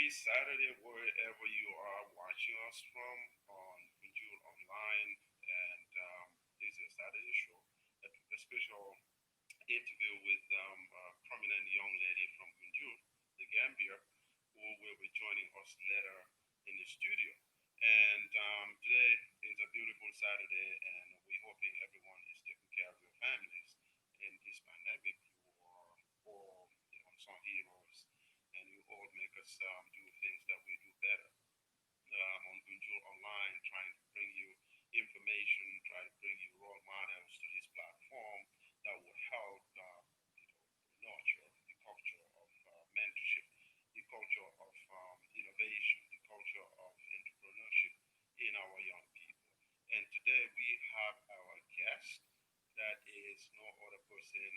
Happy Saturday wherever you are watching us from on Gunjur Online. And this is a Saturday show, a special interview with a prominent young lady from Gunjur, the Gambia, who will be joining us later in the studio. And today is a beautiful Saturday, and we're hoping everyone is taking care of your families in this pandemic. You are all, some heroes, and you all make us do things that we do better. On Gunjur Online, trying to bring you information, try to bring you role models to this platform that will help nurture the culture of mentorship, the culture of innovation, the culture of entrepreneurship in our young people. And today we have our guest that is no other person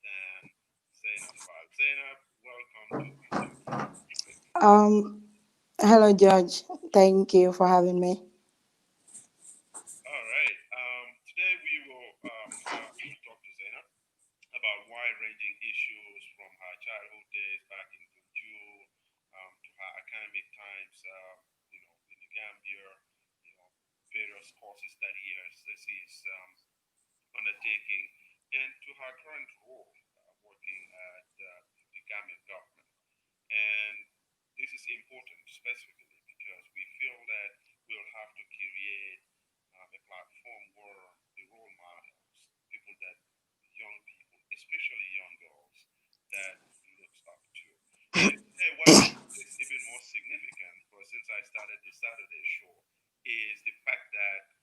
than Zainab Faal. Zainab, welcome to Gunjur. Um, Hello, George. Thank you for having me. All right. Today we will talk to Zainab about wide-ranging issues from her childhood days back in Gunjur to her academic times, in the Gambia, various courses that she's undertaking, and to her current role working at the Gambian government. And this is important specifically because we feel that we'll have to create a platform where the role models, people that young people, especially young girls, that looks up to. And today, what makes this even more significant, for since I started the Saturday show, is the fact that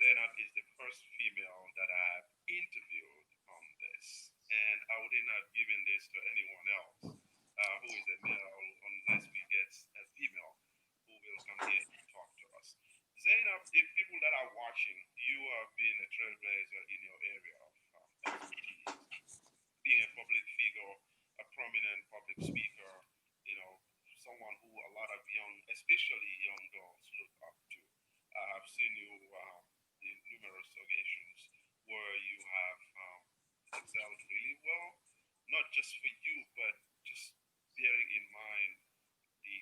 Zainab is the first female that I've interviewed on this. And I wouldn't have given this to anyone else who is a male unless we get a female who will come here and talk to us. Zainab, if people that are watching, you have been a trailblazer in your area of expertise, being a public figure, a prominent public speaker, someone who a lot of young, especially young girls, look up to. I have seen you in numerous occasions where you have excelled really well, not just for you, but just bearing in mind the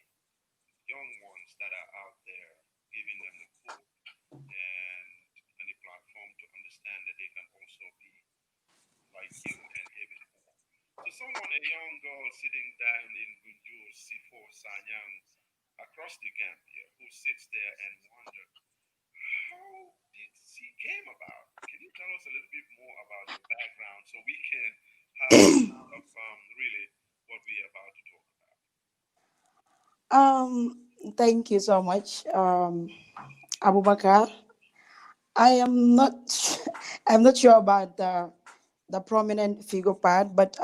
young ones that are out there, giving them the hope and the platform to understand that they can also be like you and even more. So someone, a young girl sitting down in Gunjur, Sifo, Sanyang, across the Gambia, who sits there and wonder, how did she came about? Can you tell us a little bit more about your background so we can have a of really what we're about to talk about? Um, Thank you so much, Abubacar. I am not, I'm not sure about the prominent figure part, but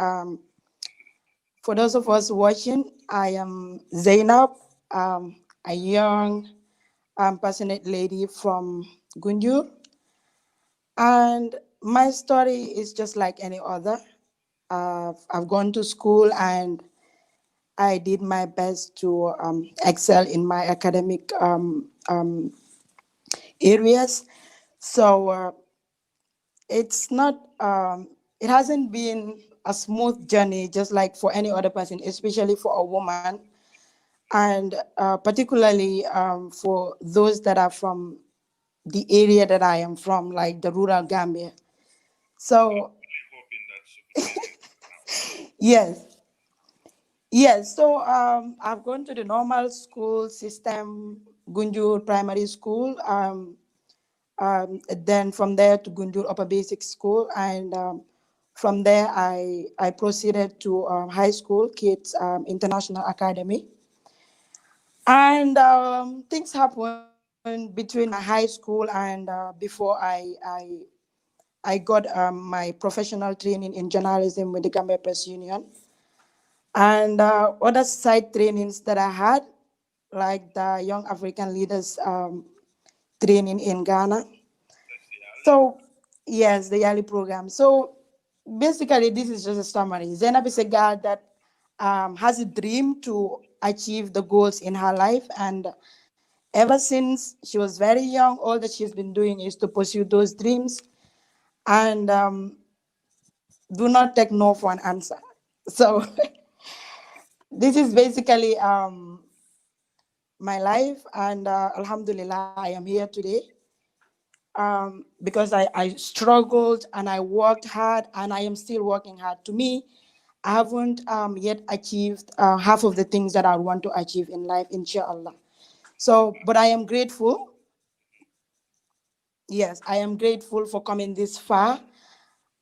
for those of us watching, I am Zainab, a young, passionate lady from Gunjur, and my story is just like any other. I've gone to school and I did my best to excel in my academic areas. So it's not, it hasn't been a smooth journey, just like for any other person, especially for a woman, and particularly for those that are from the area that I am from, like the rural Gambia. I'm So really hoping that she could make it now. yes, yes. So I've gone to the normal school system, Gunjur Primary School. Then from there to Gunjur Upper Basic School, and from there I proceeded to high school, Kids International Academy, and things happened between my high school and before I got my professional training in journalism with the Gambia Press Union, and other side trainings that I had, like the Young African Leaders training in Ghana. That's the alley. So, yes, the YALI program. So, basically, this is just a summary. Zainab is a girl that has a dream to achieve the goals in her life. And ever since she was very young, all that she's been doing is to pursue those dreams and do not take no for an answer. So, this is basically my life, and Alhamdulillah, I am here today because I struggled and I worked hard, and I am still working hard. To me, I haven't yet achieved half of the things that I want to achieve in life, inshallah. So, but I am grateful. Yes, I am grateful for coming this far.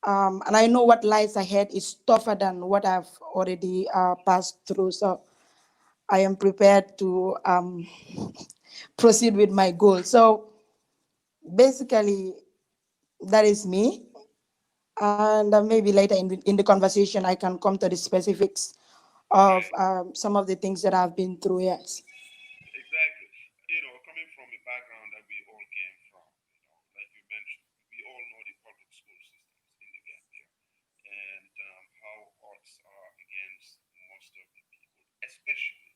And I know what lies ahead is tougher than what I've already passed through. So I am prepared to proceed with my goal. So basically, that is me. And maybe later in the conversation, I can come to the specifics of Right. some of the things that I've been through. Yes. Exactly. Coming from a background that we all came from, like you mentioned, we all know the public school systems in the Gambia and how odds are against most of the people, especially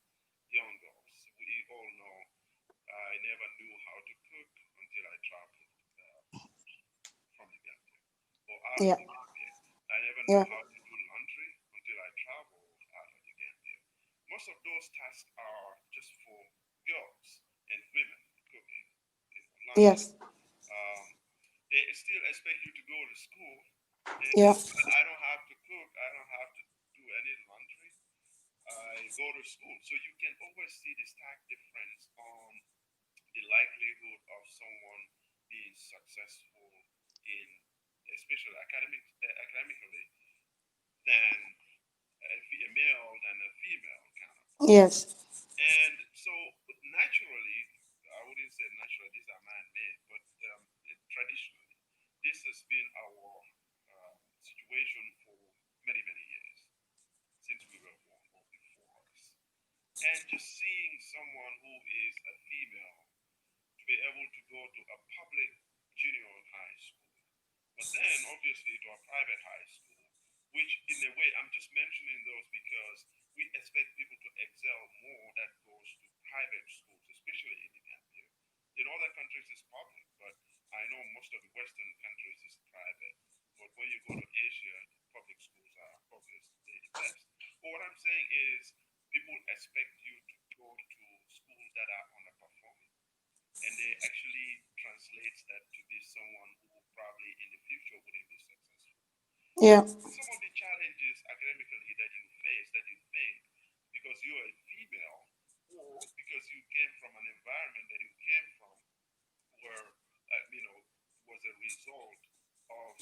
young girls. We all know I never knew how to cook until I traveled from the Gambia or out of Yeah. the Gambia. I never knew Yeah. how to do laundry until I traveled out of the Gambia. Most of those tasks are just for girls and women cooking, laundry. Yes. Um, they still expect you to go to school, and Yeah. I don't have to cook, I don't have to do any laundry. I go to school. So you can always see the stark difference on the likelihood of someone being successful in, especially academically, than a male than a female kind of person. Yes. And so naturally, I wouldn't say naturally, these are man-made, but traditionally, this has been our situation for many, many years since we were born or before us. And just seeing someone who is a female to be able to go to a public junior high school, but then obviously to a private high school, which in a way, I'm just mentioning those because we expect people to excel more that goes to private schools, especially in the Gambia. In other countries, it's public, but I know most of the Western countries is private. But when you go to Asia, public schools are obviously the best. But what I'm saying is, people expect you to go to schools that are underperforming, and they actually translates that to be someone who probably in the future wouldn't be successful. So Yeah. some of the challenges academically that you face that you think because you're a female or because you came from an environment that you came from where was a result of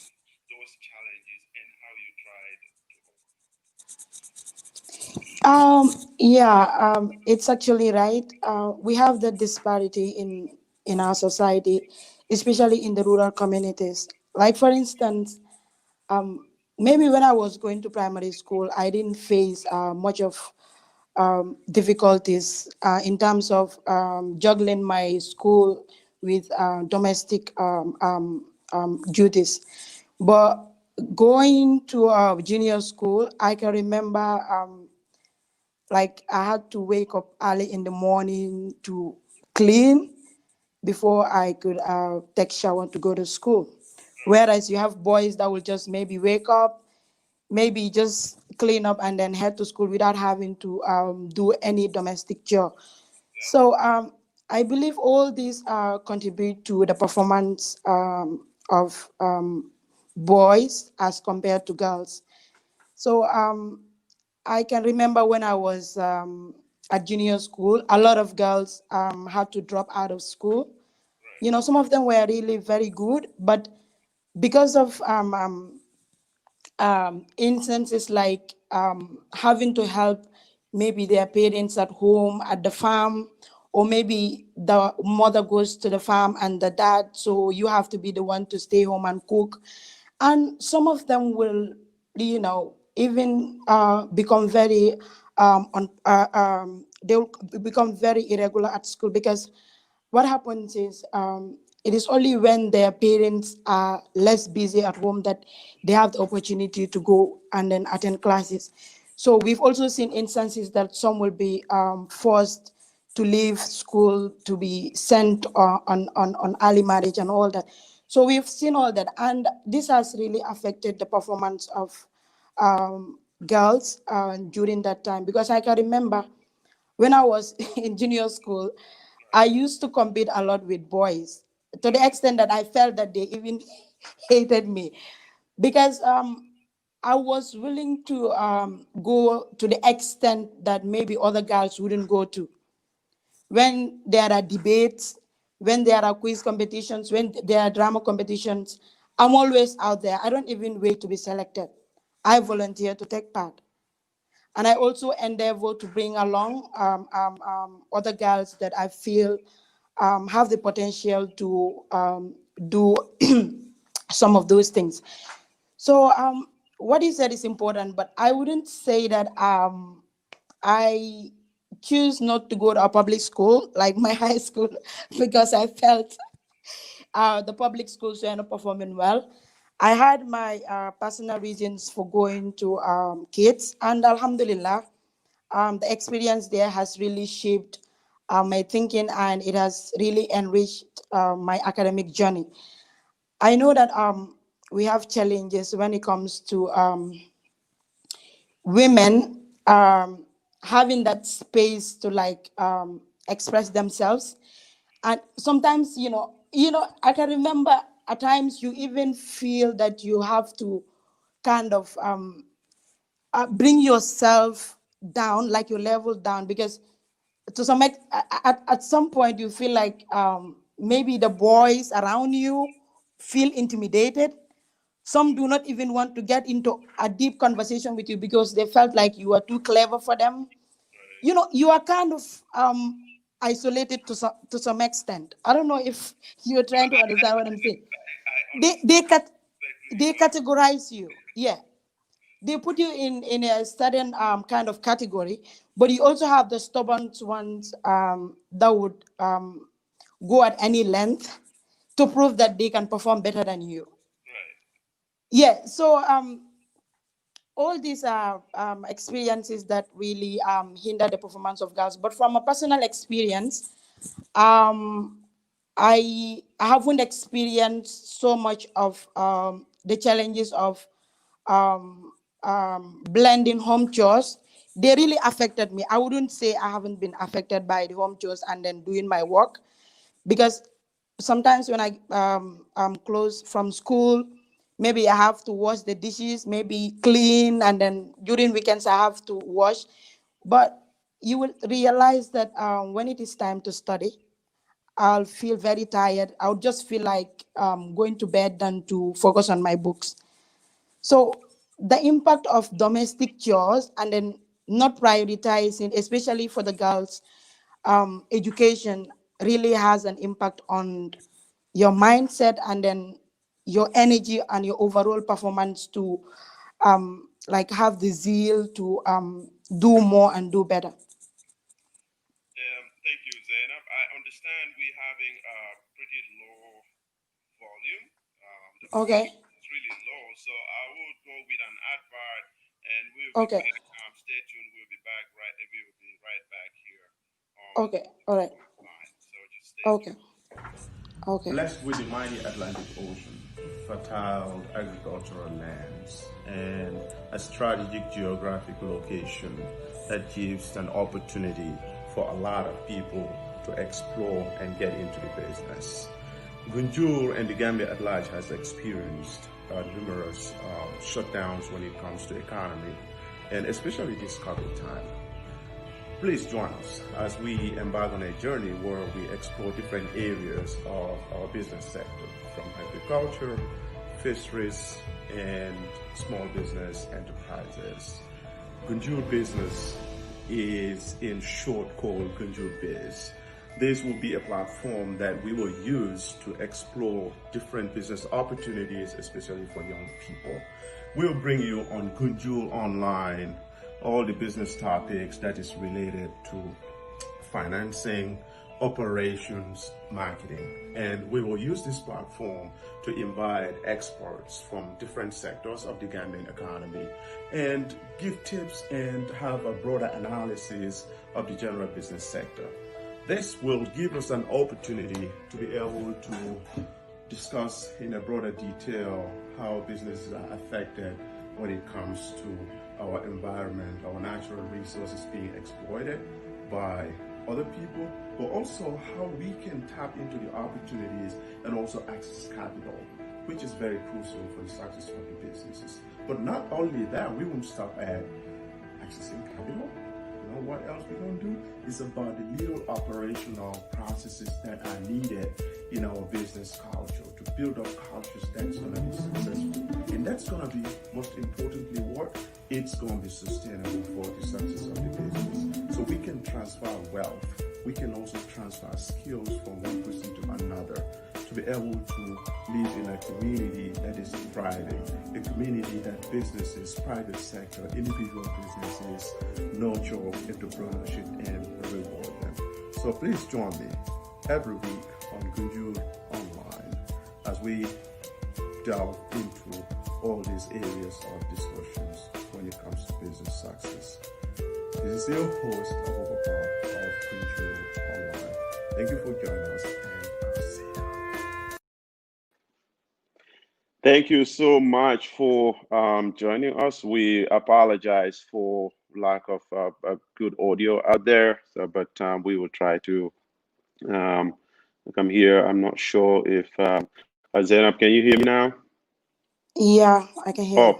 those challenges and how you tried to overcome. Yeah, it's actually right. We have the disparity in our society, especially in the rural communities. Like for instance, maybe when I was going to primary school, I didn't face much of difficulties in terms of juggling my school with domestic duties. But going to junior school, I can remember like I had to wake up early in the morning to clean before I could take shower to go to school. Right, Whereas you have boys that will just maybe wake up, maybe just clean up and then head to school without having to do any domestic job. exactly. So I believe all these contribute to the performance of boys as compared to girls. So I can remember when I was at junior school, a lot of girls had to drop out of school. Right, You know, some of them were really very good, but because of instances like having to help maybe their parents at home at the farm, or maybe the mother goes to the farm and the dad, so you have to be the one to stay home and cook. And some of them will, even become very they will become very irregular at school, because what happens is it is only when their parents are less busy at home that they have the opportunity to go and then attend classes. So we've also seen instances that some will be forced to leave school to be sent on early marriage and all that. So we've seen all that, and this has really affected the performance of girls during that time, because I can remember when I was in junior school, I used to compete a lot with boys to the extent that I felt that they even hated me because I was willing to go to the extent that maybe other girls wouldn't go to. When there are debates, when there are quiz competitions, when there are drama competitions, I'm always out there. I don't even wait to be selected. I volunteer to take part. And I also endeavor to bring along other girls that I feel have the potential to do some of those things. So what you said is important, but I wouldn't say that I choose not to go to a public school like my high school because I felt the public schools were not performing well. I had my personal reasons for going to kids, and Alhamdulillah, the experience there has really shaped my thinking, and it has really enriched my academic journey. I know that we have challenges when it comes to women having that space to like express themselves, and sometimes I can remember at times you even feel that you have to kind of bring yourself down, like your level down, because to at some point you feel like maybe the boys around you feel intimidated. Some do not even want to get into a deep conversation with you because they felt like you are too clever for them. Right. You are kind of isolated to some extent. I don't know if you're trying to understand what I'm saying. I they understand they cat exactly they what. categorize you, yeah. They put you in a certain kind of category, but you also have the stubborn ones that would go at any length to prove that they can perform better than you. Right. Yeah, so all these are experiences that really hinder the performance of girls. But from a personal experience, um, I haven't experienced so much of the challenges of blending home chores. They really affected me. I wouldn't say I haven't been affected by the home chores and then doing my work, because sometimes when I'm close from school, maybe I have to wash the dishes, maybe clean, and then during weekends I have to wash. But you will realize that when it is time to study, I'll feel very tired. I'll just feel like going to bed than to focus on my books. So the impact of domestic chores and then not prioritizing, especially for the girls, education really has an impact on your mindset and then your energy and your overall performance to like have the zeal to do more and do better. Thank you, Zainab. I understand we're having a pretty low volume. The Okay. volume is really low, so I will go with an advert, and we'll be Okay. back. Stay tuned. We'll be back right. We will be right back here on Okay. All right. line. So just stay Okay. tuned. Okay. Blessed with the mighty Atlantic Ocean, fertile agricultural lands, and a strategic geographic location that gives an opportunity for a lot of people to explore and get into the business. Gunjur and the Gambia at large has experienced numerous shutdowns when it comes to economy, and especially this COVID time. Please join us as we embark on a journey where we explore different areas of our business sector, from agriculture, fisheries, and small business enterprises. Gunjur Business is in short called Gunjur Biz. This will be a platform that we will use to explore different business opportunities, especially for young people. We'll bring you on GunjurOnline all the business topics that is related to financing, operations, marketing. And we will use this platform to invite experts from different sectors of the Gambian economy and give tips and have a broader analysis of the general business sector. This will give us an opportunity to be able to discuss in a broader detail how businesses are affected when it comes to our environment, our natural resources being exploited by other people, but also how we can tap into the opportunities and also access capital, which is very crucial for the success of the businesses. But not only that, we won't stop at accessing capital. You know what else we're going to do? It's about the little operational processes that are needed in our business culture to build up cultures that's going to be successful. And that's going to be, most importantly, what? It's going to be sustainable for the success of the business. So we can transfer wealth. We can also transfer skills from one person to another to be able to live in a community that is thriving, a community that businesses, private sector, individual businesses nurture entrepreneurship and reward them. So please join me every week on Gunjur Online as we delve into all these areas of discussions when it comes to business success. This is your host, Abubacarr of GunjurOnline. Thank you for joining us, and I'll see you. Thank you so much for joining us. We apologize for lack of a good audio out there, but we will try to come here. I'm not sure if Zainab, can you hear me now? Yeah, I can hear Oh, you.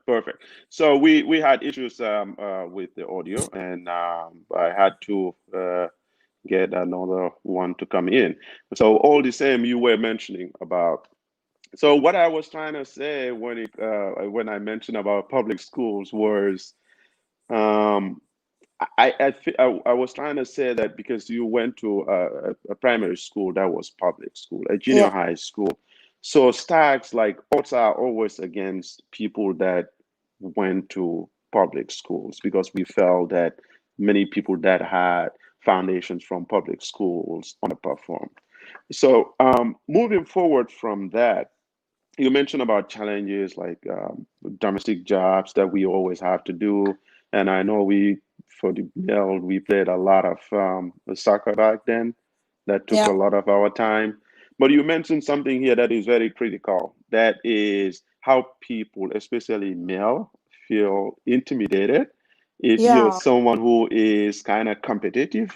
perfect. So we had issues with the audio, and I had to get another one to come in. So all the same, you were mentioning about. So what I was trying to say when I mentioned about public schools was um, I was trying to say that because you went to a primary school that was public school, a junior Yeah, high school. So stacks like odds are always against people that went to public schools because we felt that many people that had foundations from public schools underperformed. So moving forward from that, you mentioned about challenges like domestic jobs that we always have to do. And I know for the male, we played a lot of soccer back then. That took a yeah, lot of our time. But you mentioned something here that is very critical. That is how people, especially male, feel intimidated. If you're yeah, someone who is kind of competitive,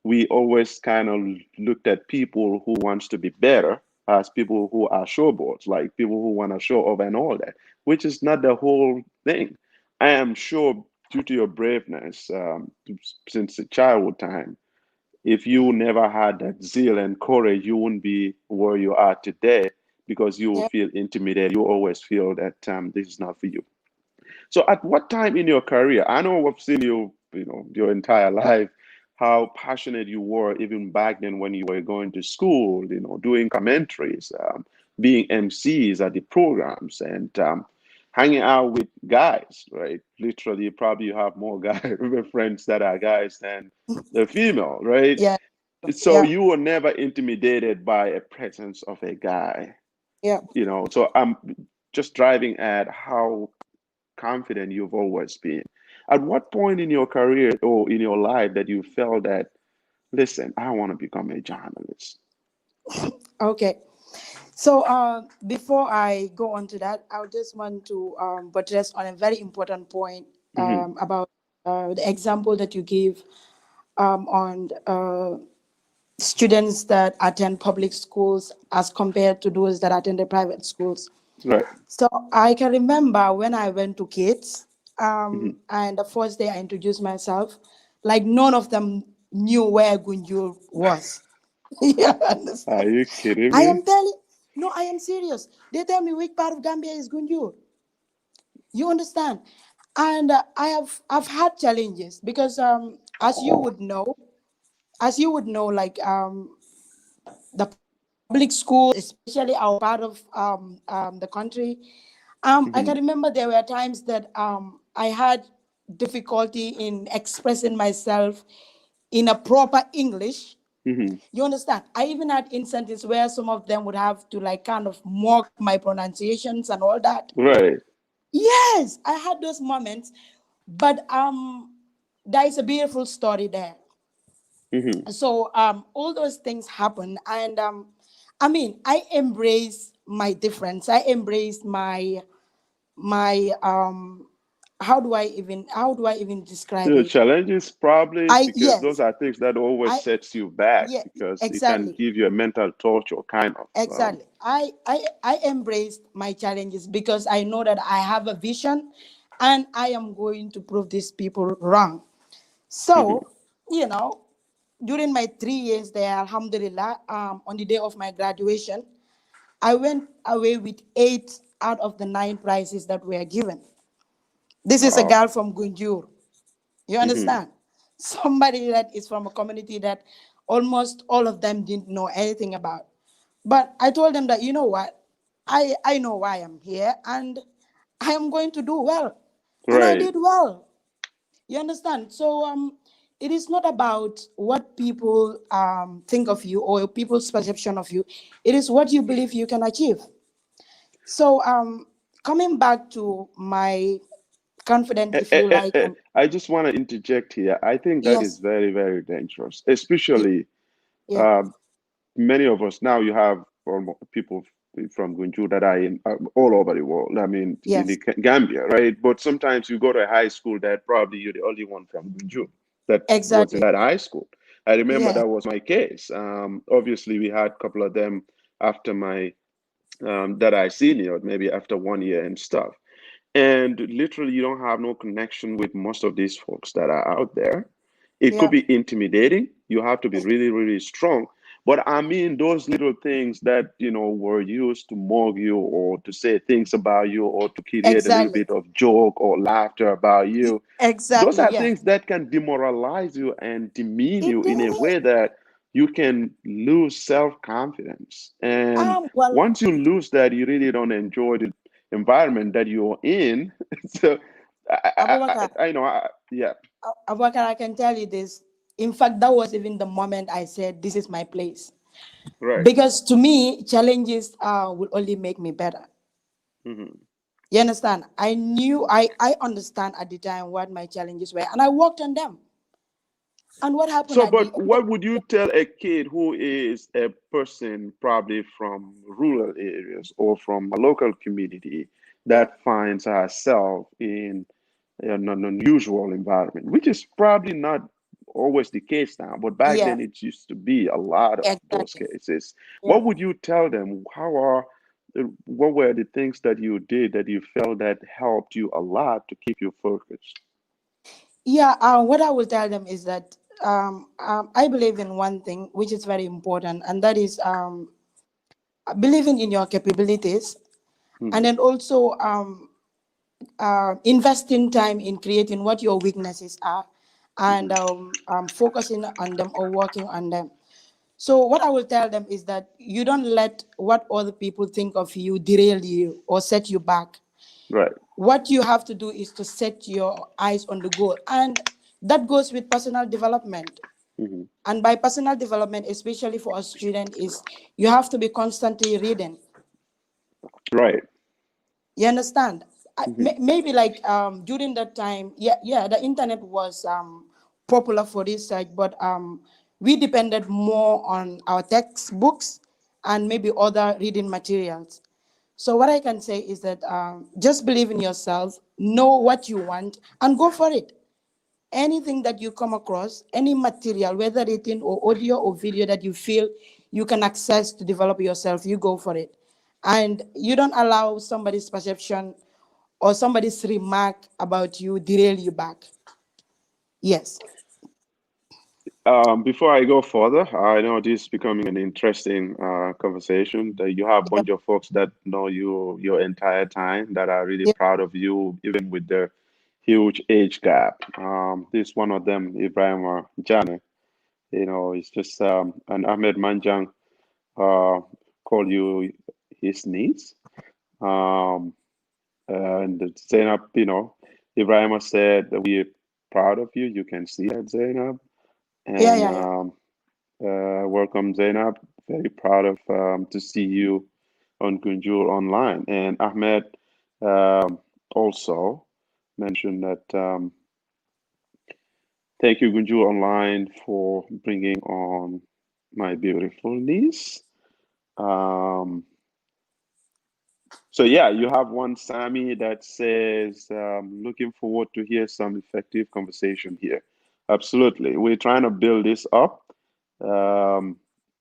we always kind of looked at people who wants to be better as people who are showboats, like people who want to show off and all that, which is not the whole thing. I am sure due to your braveness since the childhood time, if you never had that zeal and courage, you wouldn't be where you are today because you will yeah. feel intimidated. You always feel that this is not for you. So at what time in your career, I know I've seen you, your entire life, how passionate you were even back then when you were going to school, doing commentaries, being MCs at the programs and hanging out with guys, right? Literally, probably you have more guy friends that are guys than the female, right? Yeah, So yeah, you were never intimidated by a presence of a guy, yeah. So I'm just driving at how confident you've always been. At what point in your career or in your life that you felt that, listen, I want to become a journalist? Okay. So before I go on to that, I would just want to buttress on a very important point Hmm. about the example that you give on students that attend public schools as compared to those that attend the private schools. Right. So I can remember when I went to kids, Hmm. and the first day I introduced myself, like none of them knew where Gunjur was. Yeah, Are understand? you kidding I me? am telling, no, I am serious. They tell me which part of Gambia is Gunjur. You understand? And I've had challenges because like the public schools, especially our part of the country, I can Hmm. remember there were times that I had difficulty in expressing myself in a proper English. Hmm. You understand? I even had instances where some of them would have to like kind of mock my pronunciations and all that. Right. Yes, I had those moments, but there is a beautiful story there. Hmm. So all those things happen, and I mean, I embrace my difference. I embrace my how do I even describe The it? challenges probably I because those Yes, are things that always I sets you back yeah, because it can exactly. give you a mental torture kind of. Exactly. I embraced my challenges because I know that I have a vision and I am going to prove these people wrong. Mhm. So, you know, during my 3 years there, Alhamdulillah, on the day of my graduation, I went away with 8 out of the 9 prizes that were given. This is a Wow. girl from Gunjur. You Hmm. understand? Somebody that is from a community that almost all of them didn't know anything about. But I told them that, you know what? I know why I'm here and I am going to do well. And I Right. did well. You understand? So it is not about what people think of you or people's perception of you. It is what you believe you can achieve. So coming back to my confidence, if you like, I just want to interject here. I think that is yes, very, very dangerous, yeah, especially yeah, uh, many of us now. You have people from Gunjur that are in all over the world. I mean, in the yes, Gambia, right? But sometimes you go to a high school that probably you're the only one from Gunjur that was in exactly. that high school. I remember Yeah, that was my case. Obviously, we had a couple of them after my that I seniored, maybe after 1 year and stuff. And literally, you don't have no connection with most of these folks that are out there. It could yeah, be intimidating. You have to be really, really strong. But I mean, those little things that, were used to mock you or to say things about you or to create a little exactly. bit of joke or laughter about you, those Exactly, are yeah. things that can demoralize you and demean It you in a did. way that you can lose self-confidence. And Well, once you lose that, you really don't enjoy the environment that you're in. So Abubakar, yeah, Abubakar, I can tell you this. In fact, that was even the moment I said, "This is my place." right. Because to me, challenges will only make me better. Hmm. You understand? I understand at the time what my challenges were, and I worked on them. And what happened So, at the but end of what would you tell a kid who is a person probably from rural areas or from a local community yeah, that finds herself in an unusual environment, which is probably not always the case now, but back yeah, then it used to be a lot of those exactly. cases. Yeah. What would you tell them? What were the things that you did that you felt that helped you a lot to keep you focused? Yeah, what I will tell them is that I believe in one thing which is very important, and that is believing in your capabilities, and Hmm. then also investing time in creating what your weaknesses are, and Hmm. focusing on them or working on them. So, what I will tell them is that you don't let what other people think of you derail you or set you back. Right. What you have to do is to set your eyes on the goal, and that goes with personal development. Hmm. And by personal development, especially for a student, is you have to be constantly reading. Right. You understand? Hmm. Maybe like during that time, yeah, the internet was popular for research, but we depended more on our textbooks and maybe other reading materials. So what I can say is that just believe in yourself, know what you want, and go for it. Anything that you come across, any material, whether written or audio or video that you feel you can access to develop yourself, you go for it. And you don't allow somebody's perception or somebody's remark about you derail you back. Yes. Before I go further, I know this is becoming an interesting conversation. That you have a Yep. bunch of folks that know you your entire time that are really Yep. proud of you, even with the huge age gap. This one of them, Ibrahim Jammeh. It's just and Ahmed Manjang uh, call you his niece. Um, and Zainab, Ibrahim said that we're proud of you. You can see that, Zainab. Yeah, And yeah, yeah. welcome, Zainab. Very proud of to see you on Gunjur Online. And Ahmed also mentioned that thank you, Gunjur Online, for bringing on my beautiful niece. Um, So yeah, you have one Sammy that says, looking forward to hear some effective conversation here. Absolutely. We're trying to build this up. Um,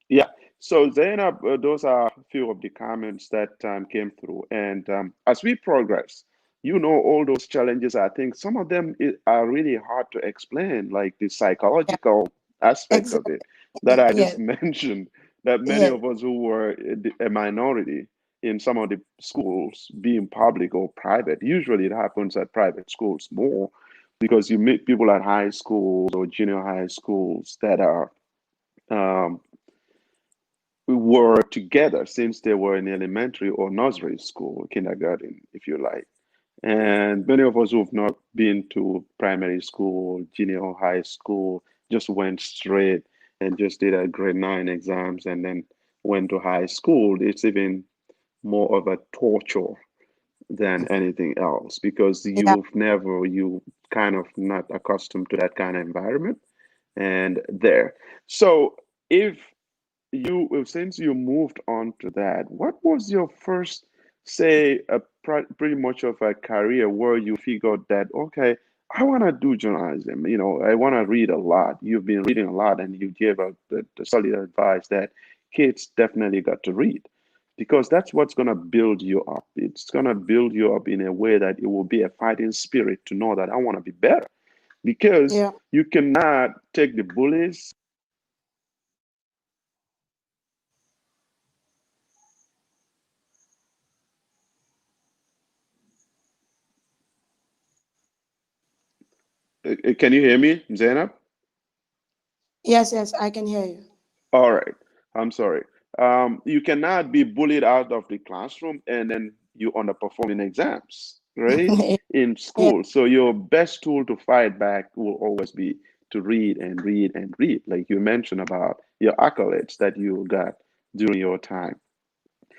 yeah. So Zainab, those are a few of the comments that came through. And as we progress, all those challenges, I think some of them are really hard to explain, like the Yeah, psychological aspect of exactly. it that I Yeah, just mentioned, that many yeah, of us who were a minority in some of the schools, being public or private. Usually it happens at private schools more because you meet people at high schools or junior high schools that are um, were together since they were in elementary or nursery school, kindergarten, if you like. And many of us who've not been to primary school, junior or high school, just went straight and just did a grade 9 exams and then went to high school. It's even more of a torture than anything else because yeah. you kind of not accustomed to that kind of environment and there. So if since you moved on to that, what was your first, say, pretty much of a career where you figured that, okay, I want to do journalism, I want to read a lot. You've been reading a lot and you gave out the solid advice that kids definitely got to read because that's what's going to build you up. It's going to build you up in a way that it will be a fighting spirit to know that I want to be better because Yeah. you cannot take the bullies. Can you hear me, Zainab? Yes, yes, I can hear you. All right. I'm sorry. You cannot be bullied out of the classroom and then you underperform in exams, right? In Yeah, school. So your best tool to fight back will always be to read and read and read, like you mentioned about your accolades that you got during your time.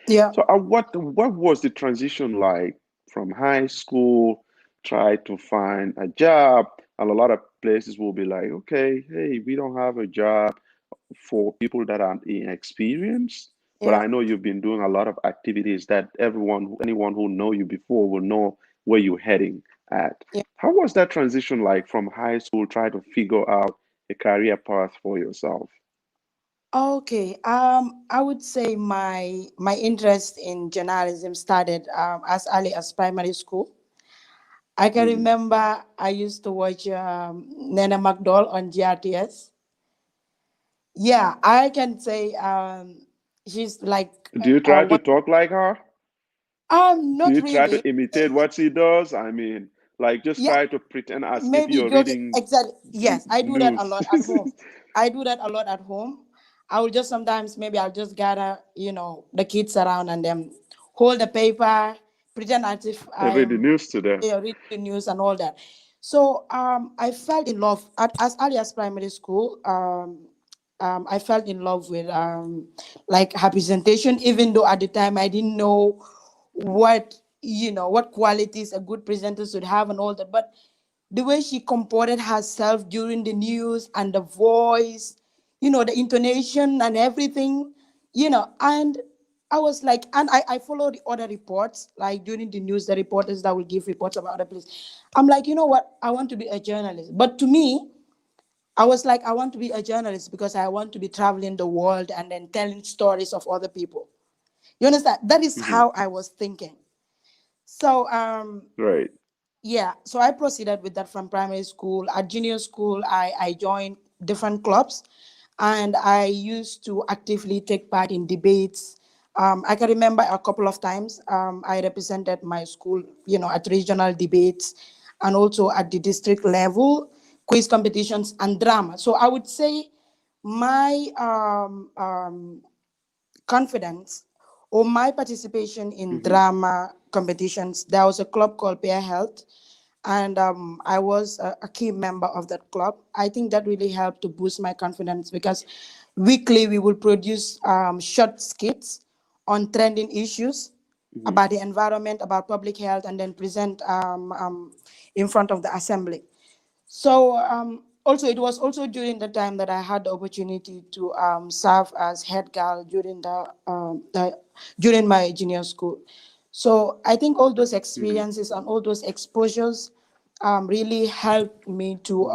yeah. So, what was the transition like from high school, try to find a job, and a lot of places will be like, okay, hey, we don't have a job for people that are inexperienced. But Yeah. I know you've been doing a lot of activities that anyone who know you before will know where you're heading at. Yeah. How was that transition like from high school, try to figure out a career path for yourself? Okay. I would say my interest in journalism started as early as primary school. I can Mhm. remember I used to watch Nana McDowell on GRTS. Yeah, I can say she's like Do you try to one. talk like her? Do Not you try really. to imitate what she does? I mean, like just Yeah, try to pretend as if maybe you're joking. reading Exactly. Yes, I do that a news. lot at home. I do that a lot at home. I will just sometimes maybe I'll just gather, the kids around and then hold the paper, pretend as if And read the I'm news to them. reading the news and all that. So I fell in love at as early as primary school. I fell in love with like her presentation, even though at the time I didn't know what qualities a good presenter should have and all that. But the way she comported herself during the news and the voice, the intonation and everything, and I was like, and I follow the other reports, like during the news, the reporters that will give reports about other places. I'm like, you know what? I want to be a journalist. But to me, I was like, I want to be a journalist because I want to be traveling the world and then telling stories of other people. You understand? That is Hmm. how I was thinking. So Right. yeah, so I proceeded with that from primary school. At junior school, I joined different clubs and I used to actively take part in debates. I can remember a couple of times I represented my school, at regional debates and also at the district level, quiz competitions and drama. So I would say my confidence or my participation in Hmm. drama competitions. There was a club called Peer Health, and I was a key member of that club. I think that really helped to boost my confidence because weekly we will produce short skits on trending issues Hmm. about the environment, about public health, and then present in front of the assembly. So also, it was also during the time that I had the opportunity to serve as head girl during during my junior school. So I think all those experiences and all those exposures really helped me to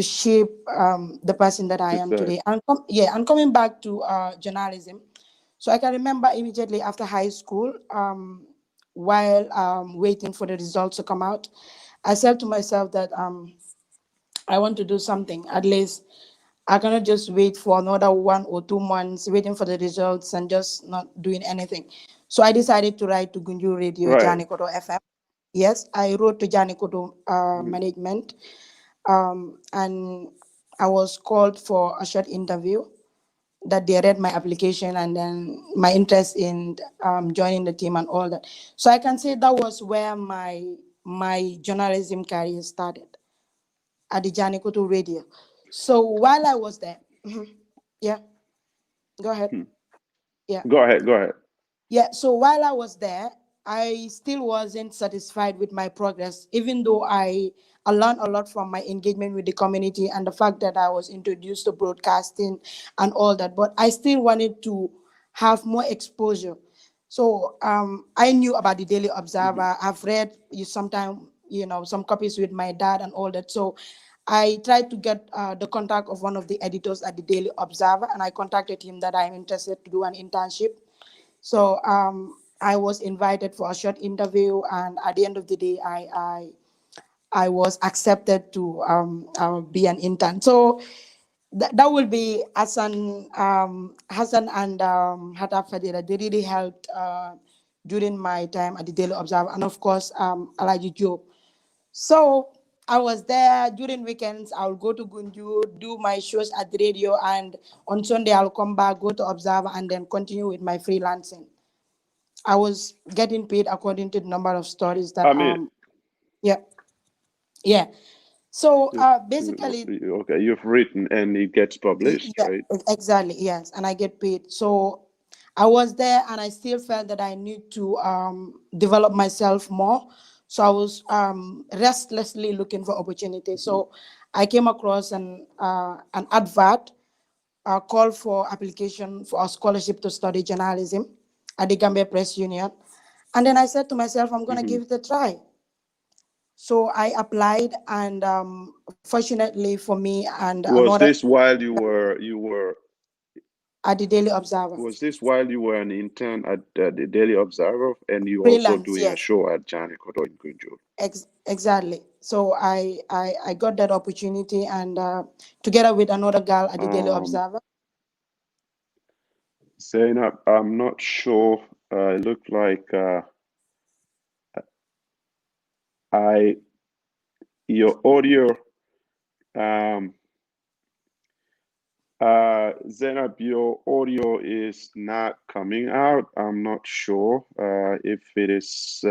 shape the person that I am today. And and coming back to journalism, so I can remember immediately after high school, while waiting for the results to come out, I said to myself that I want to do something. At least I cannot just wait for another 1 or 2 months waiting for the results and just not doing anything. So I decided to write to Gunjur Radio, Right. Janikoto FM. Yes, I wrote to Janikoto management, and I was called for a short interview. That they read my application and then my interest in joining the team and all that. So I can say that was where my journalism career started, at the Janikoto Radio. So while I was there, yeah, go ahead. Yeah. Go ahead. Yeah, so while I was there, I still wasn't satisfied with my progress, even though I learned a lot from my engagement with the community and the fact that I was introduced to broadcasting and all that. But I still wanted to have more exposure. So I knew about the Daily Observer. I've read sometimes, some copies with my dad and all that. So I tried to get the contact of one of the editors at the Daily Observer, and I contacted him that I'm interested to do an internship. So I was invited for a short interview, and at the end of the day, I was accepted to be an intern. So that will be Hassan and Hataf Fadila. They really helped during my time at the Daily Observer, and of course Alaji Job. So I was there during weekends. I'll go to Gunju, do my shows at the radio, and on Sunday I'll come back, go to Observer, and then continue with my freelancing. I was getting paid according to the number of stories that I mean, yeah. So basically, okay, you've written and it gets published, yeah, right? exactly, yes, and I get paid. So I was there, and I still felt that I need to develop myself more. So I was restlessly looking for opportunities. So I came across an advert, a call for application for a scholarship to study journalism at the Gambia Press Union. And then I said to myself, I'm going to give it a try. So I applied, and fortunately for me and Was another this while you were at the Daily Observer. was this while you were an intern at the Daily Observer and you also Freelance, doing a yes, show at Janikoto in Gunjur? exactly. So I got that opportunity, and together with another girl at the Daily Observer. Zainab, I'm not sure. It looked like your audio. Um, Zainab, your audio is not coming out. I'm not sure if it is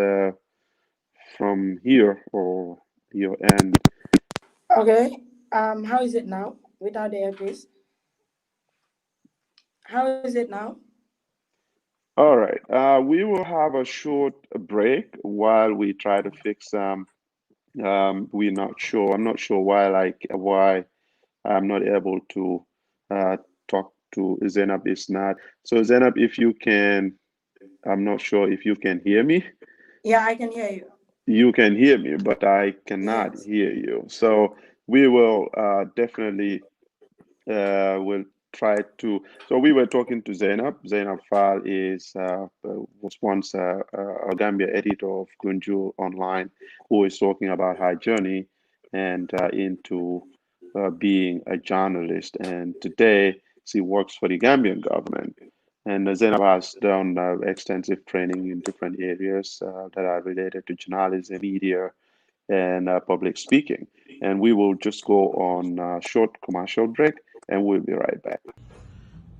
from here or your end. Okay. How is it now without the earpiece? How is it now? All right. We will have a short break while we try to fix we're not sure. I'm not sure why I'm not able to talk to Zainab is not. So Zainab, if you can, I'm not sure if you can hear me. Yeah, I can hear you. You can hear me, but I cannot Yes. hear you. So we will definitely will try to. So we were talking to Zainab. Zainab Faal was once a Gambia editor of GunjurOnline, who is talking about her journey and into being a journalist. And today she works for the Gambian government. And Zainab has done extensive training in different areas that are related to journalism, media, and public speaking. And we will just go on a short commercial break and we'll be right back.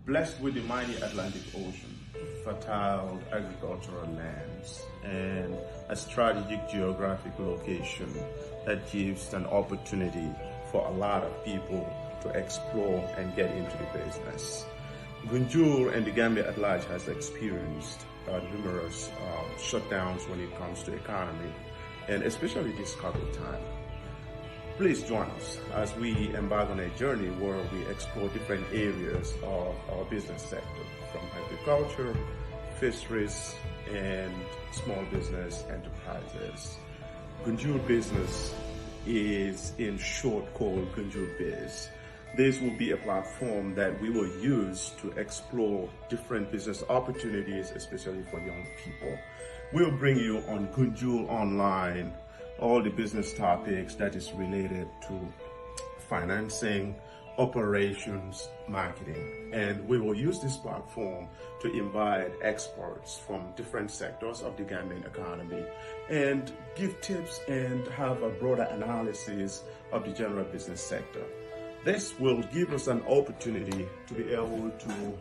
Blessed with the mighty Atlantic Ocean, fertile agricultural lands, and a strategic geographic location that gives an opportunity for a lot of people to explore and get into the business. Gunjur and the Gambia at large has experienced numerous shutdowns when it comes to economy, and especially this COVID time. Please join us as we embark on a journey where we explore different areas of our business sector, from agriculture, fisheries and small business enterprises. Gunjur Business is in short called Gunjur Biz. This will be a platform that we will use to explore different business opportunities, especially for young people. We'll bring you on GunjurOnline all the business topics that is related to financing, operations, marketing. And we will use this platform to invite experts from different sectors of the Gambian economy and give tips and have a broader analysis of the general business sector. This will give us an opportunity to be able to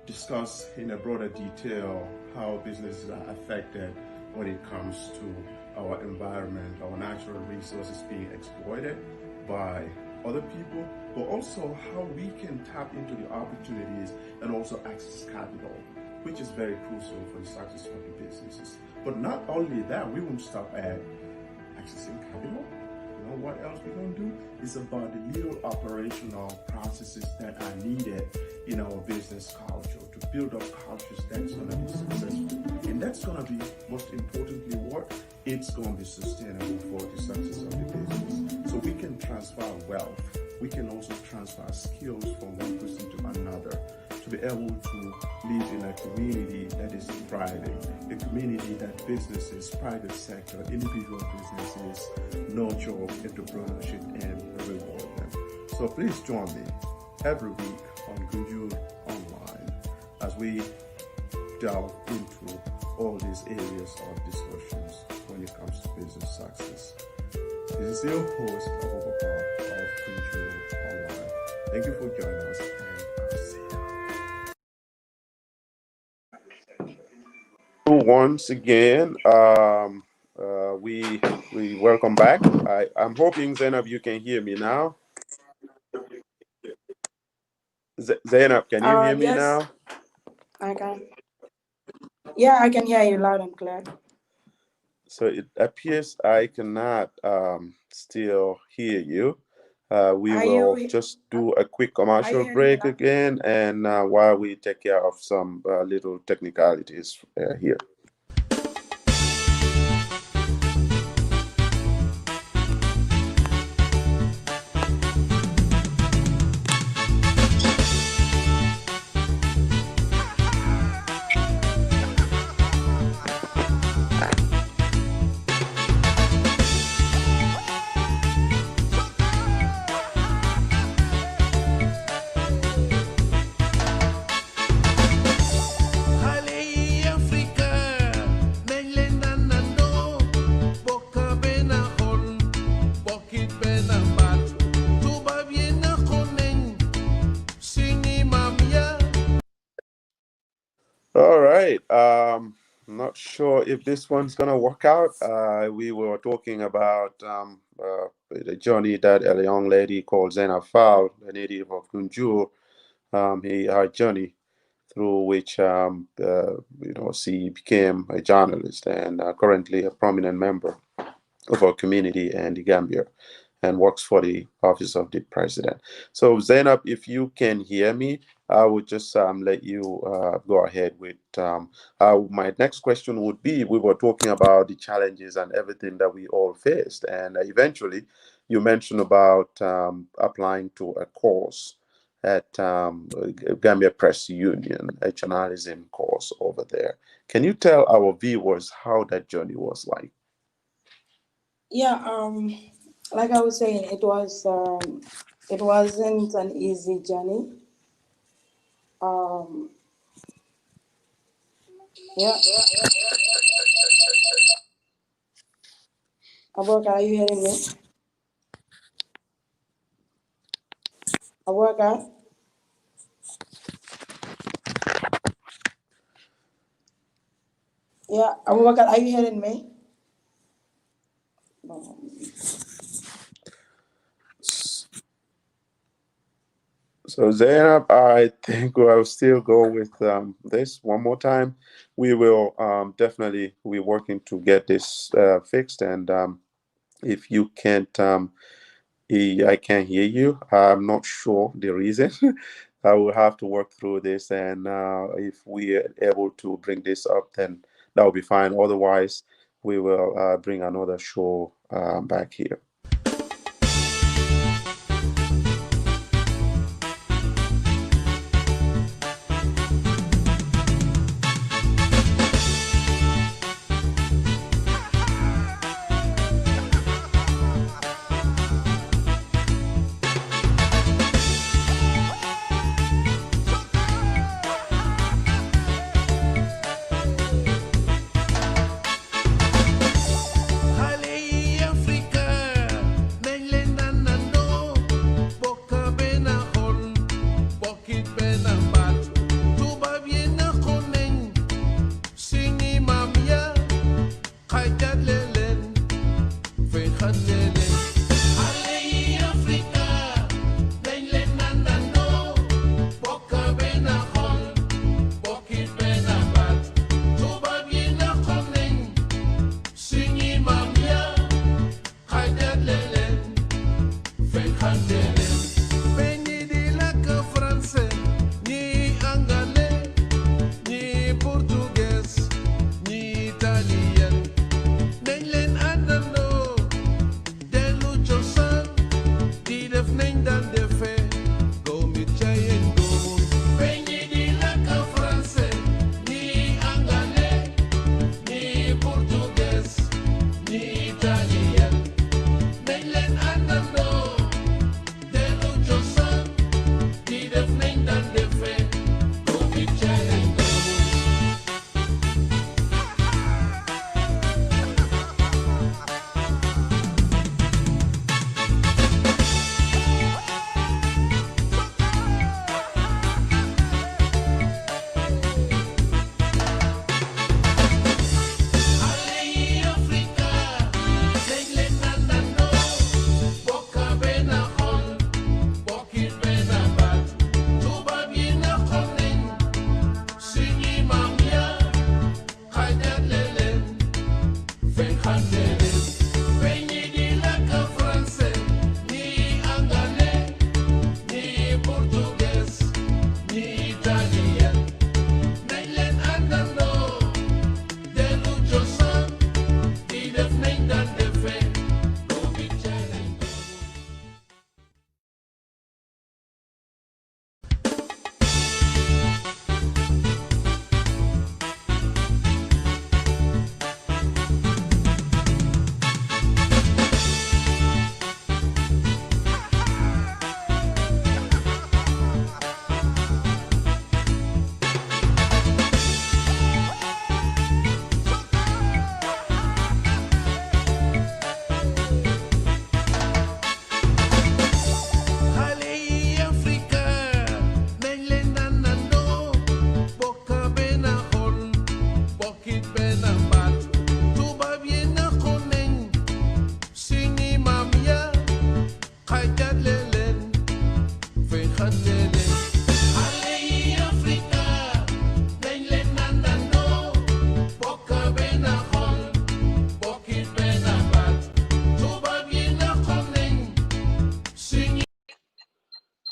discuss in a broader detail how businesses are affected when it comes to our environment, our natural resources being exploited by other people, but also how we can tap into the opportunities and also access capital, which is very crucial for the success of the businesses. But not only that, we won't stop at accessing capital. You know what else we're going to do? It's about the little operational processes that are needed in our business culture to build up cultures that's going to be successful. And that's going to be, most importantly, what? It's going to be sustainable for the success of the business. So we can transfer wealth. We can also transfer skills from one person to another to be able to live in a community that is thriving, a community that businesses, private sector, individual businesses nurture entrepreneurship and reward them. So please join me every week on GunjurOnline as we delve into all these areas of discussions when it comes to business success. This is your host, Abubacarr of GunjurOnline. Thank you for joining us, and I'll see you. Once again, we welcome back. I'm hoping, Zainab, you can hear me now. Zainab, can you hear me Yes, now? I can. Yeah, I can hear you loud and clear. So it appears I cannot still hear you. We will just do a quick commercial break again, and while we take care of some little technicalities here. All right. Not sure if this one's gonna work out. We were talking about the journey that a young lady called Zainab Faal, a native of Gunjur, her journey through which she became a journalist and currently a prominent member of our community and the Gambia, and works for the office of the president. So Zainab, if you can hear me, I would just let you go ahead with my next question would be, we were talking about the challenges and everything that we all faced, and eventually you mentioned about applying to a course at Gambia Press Union, a journalism course over there. Can you tell our viewers how that journey was like? Yeah, like I was saying, it wasn't an easy journey. Yeah. Abubacarr, are you hearing me? Abubacarr? Yeah, Abubacarr, are you hearing me? So Zainab, I think I'll still go with this one more time. We will definitely be working to get this fixed, and if you can't, I can't hear you. I'm not sure the reason. I will have to work through this, and if we are able to bring this up, then that will be fine. Otherwise, we will bring another show back here.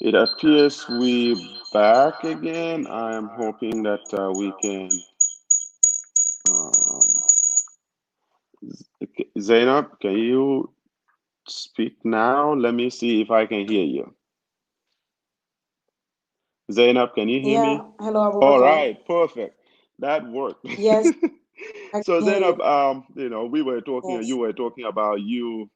It appears we back again. I am hoping that we can. Um, Zainab, can you speak now? Let me see if I can hear you. Zainab, can you hear Yeah, me? hello, All Abubacarr. right, perfect. That worked. Yes, I So can hear Zainab, you. we were talking, you Yes. were talking about you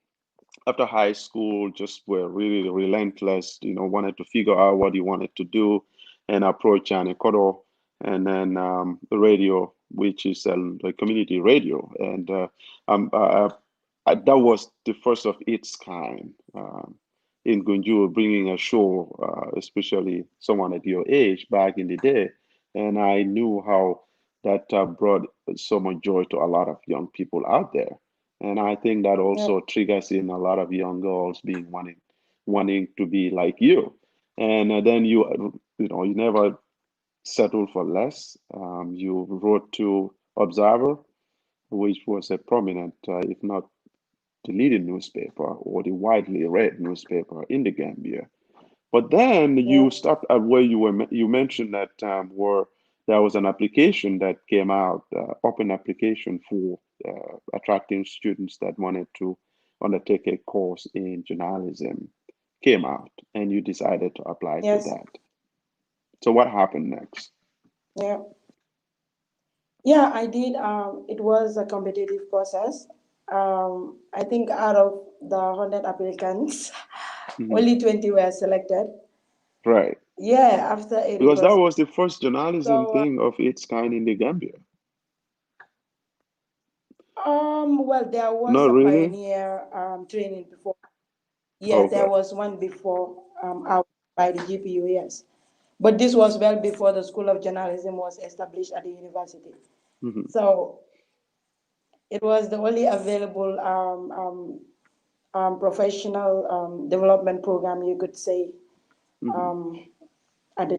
after high school, just were really relentless, wanted to figure out what you wanted to do and approach Anikodo and then the radio, which is the community radio. And um, uh, that was the first of its kind in Gunjur, bringing a show, especially someone at your age back in the day. And I knew how that brought so much joy to a lot of young people out there. And I think that also Yep. triggers in a lot of young girls being wanting to be like you. And then you never settle for less. You wrote to Observer, which was a prominent, if not the leading newspaper or the widely read newspaper in the Gambia. But then Yeah. you stopped at where you mentioned that where there was an application that came out, open application for attracting students that wanted to undertake a course in journalism came out, and you decided to apply to Yes. that. So what happened next? Yeah. Yeah, I did. It was a competitive process. I think out of the 100 applicants, Hmm. only 20 were selected. Right. Yeah, after a Because that process. was the first journalism So, thing of its kind in the Gambia. well, there was Not a really? pioneer training before. Yeah, there Okay. was one before out by the GPU, yes. But this was well before the School of Journalism was established at the university. Hmm. So it was the only available professional development program, you could say, Hmm. at the,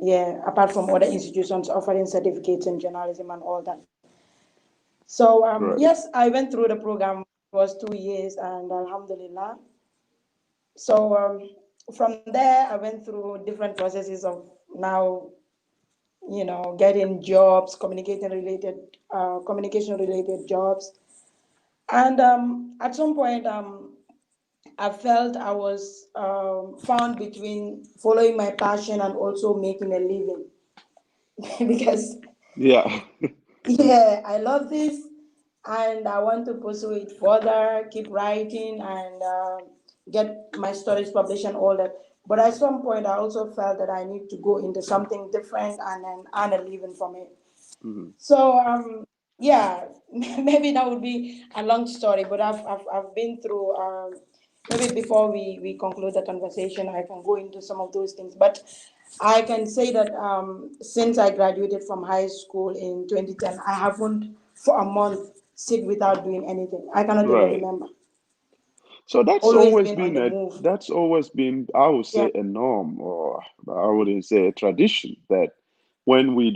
yeah, apart from other institutions offering certificates in journalism and all that. So Right. yes, I went through the program. It was 2 years, and Alhamdulillah. So from there, I went through different processes of now, getting jobs, communication related jobs, and at some point, I felt I was found between following my passion and also making a living because Yeah. yeah, I love this and I want to pursue it further, keep writing and get my stories published and all that. But at some point, I also felt that I need to go into something different and then earn a living from it. Hmm. So yeah, maybe that would be a long story, but I've been through. Maybe before we conclude the conversation, I can go into some of those things. But I can say that since I graduated from high school in 2010, I haven't for a month sit without doing anything. I cannot even Right. remember. So that's Always always been on been the a move. that's always been, I would Yeah, say, a norm, or I wouldn't say a tradition, that when we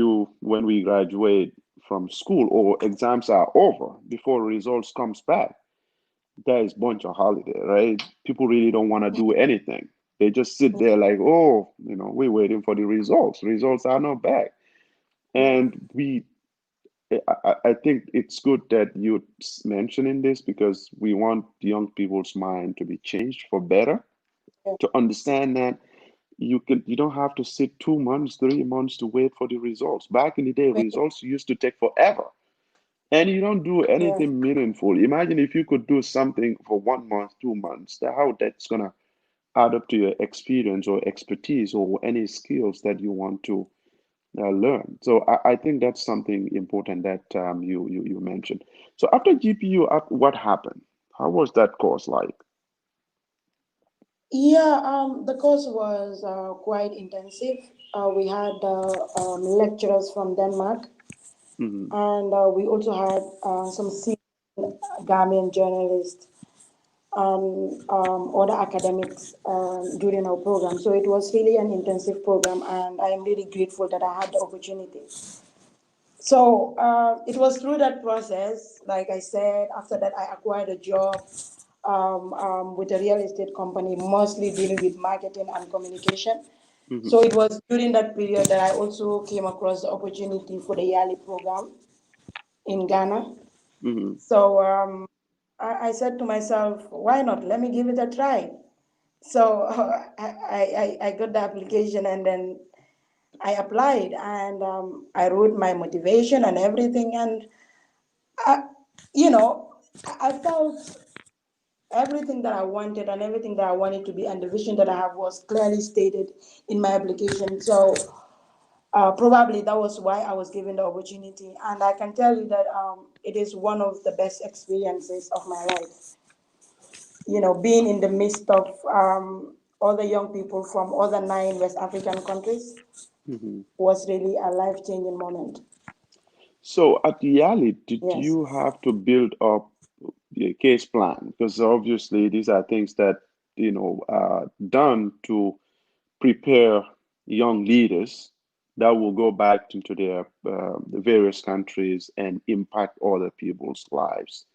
graduate from school or exams are over, before results comes back, there is bunch of holiday, right? People really don't want to do anything. They just sit there like, oh, we're waiting for the results. Results are not back. And I think it's good that you're mentioning this, because we want young people's mind to be changed for better, yeah, to understand that you don't have to sit 2 months, 3 months to wait for the results. Back in the day, results used to take forever, and you don't do yeah, anything meaningful. Imagine if you could do something for 1 month, 2 months, how that's gonna add up to your experience or expertise or any skills that you want to learn. So I think that's something important that you mentioned. So after GPU, what happened? How was that course like? yeah. The course was quite intensive. We had lecturers from Denmark, Hmm. and we also had some senior Gambian journalists and other academics during our program. So it was really an intensive program, and I am really grateful that I had the opportunity. So it was through that process, like I said, after that I acquired a job with a real estate company, mostly dealing with marketing and communication. Hmm. So it was during that period that I also came across the opportunity for the YALI program in Ghana. Hmm. So I said to myself, why not? Let me give it a try. So I got the application and then I applied and I wrote my motivation and everything. And, I, you know, I felt everything that I wanted and everything that I wanted to be and the vision that I have was clearly stated in my application. So probably that was why I was given the opportunity. And I can tell you that it is one of the best experiences of my life. Being in the midst of other young people from other 9 West African countries Hmm. was really a life changing moment. So at Yali, did Yes. you have to build up a case plan? Because obviously these are things that are done to prepare young leaders that will go back into their various countries and impact other people's lives.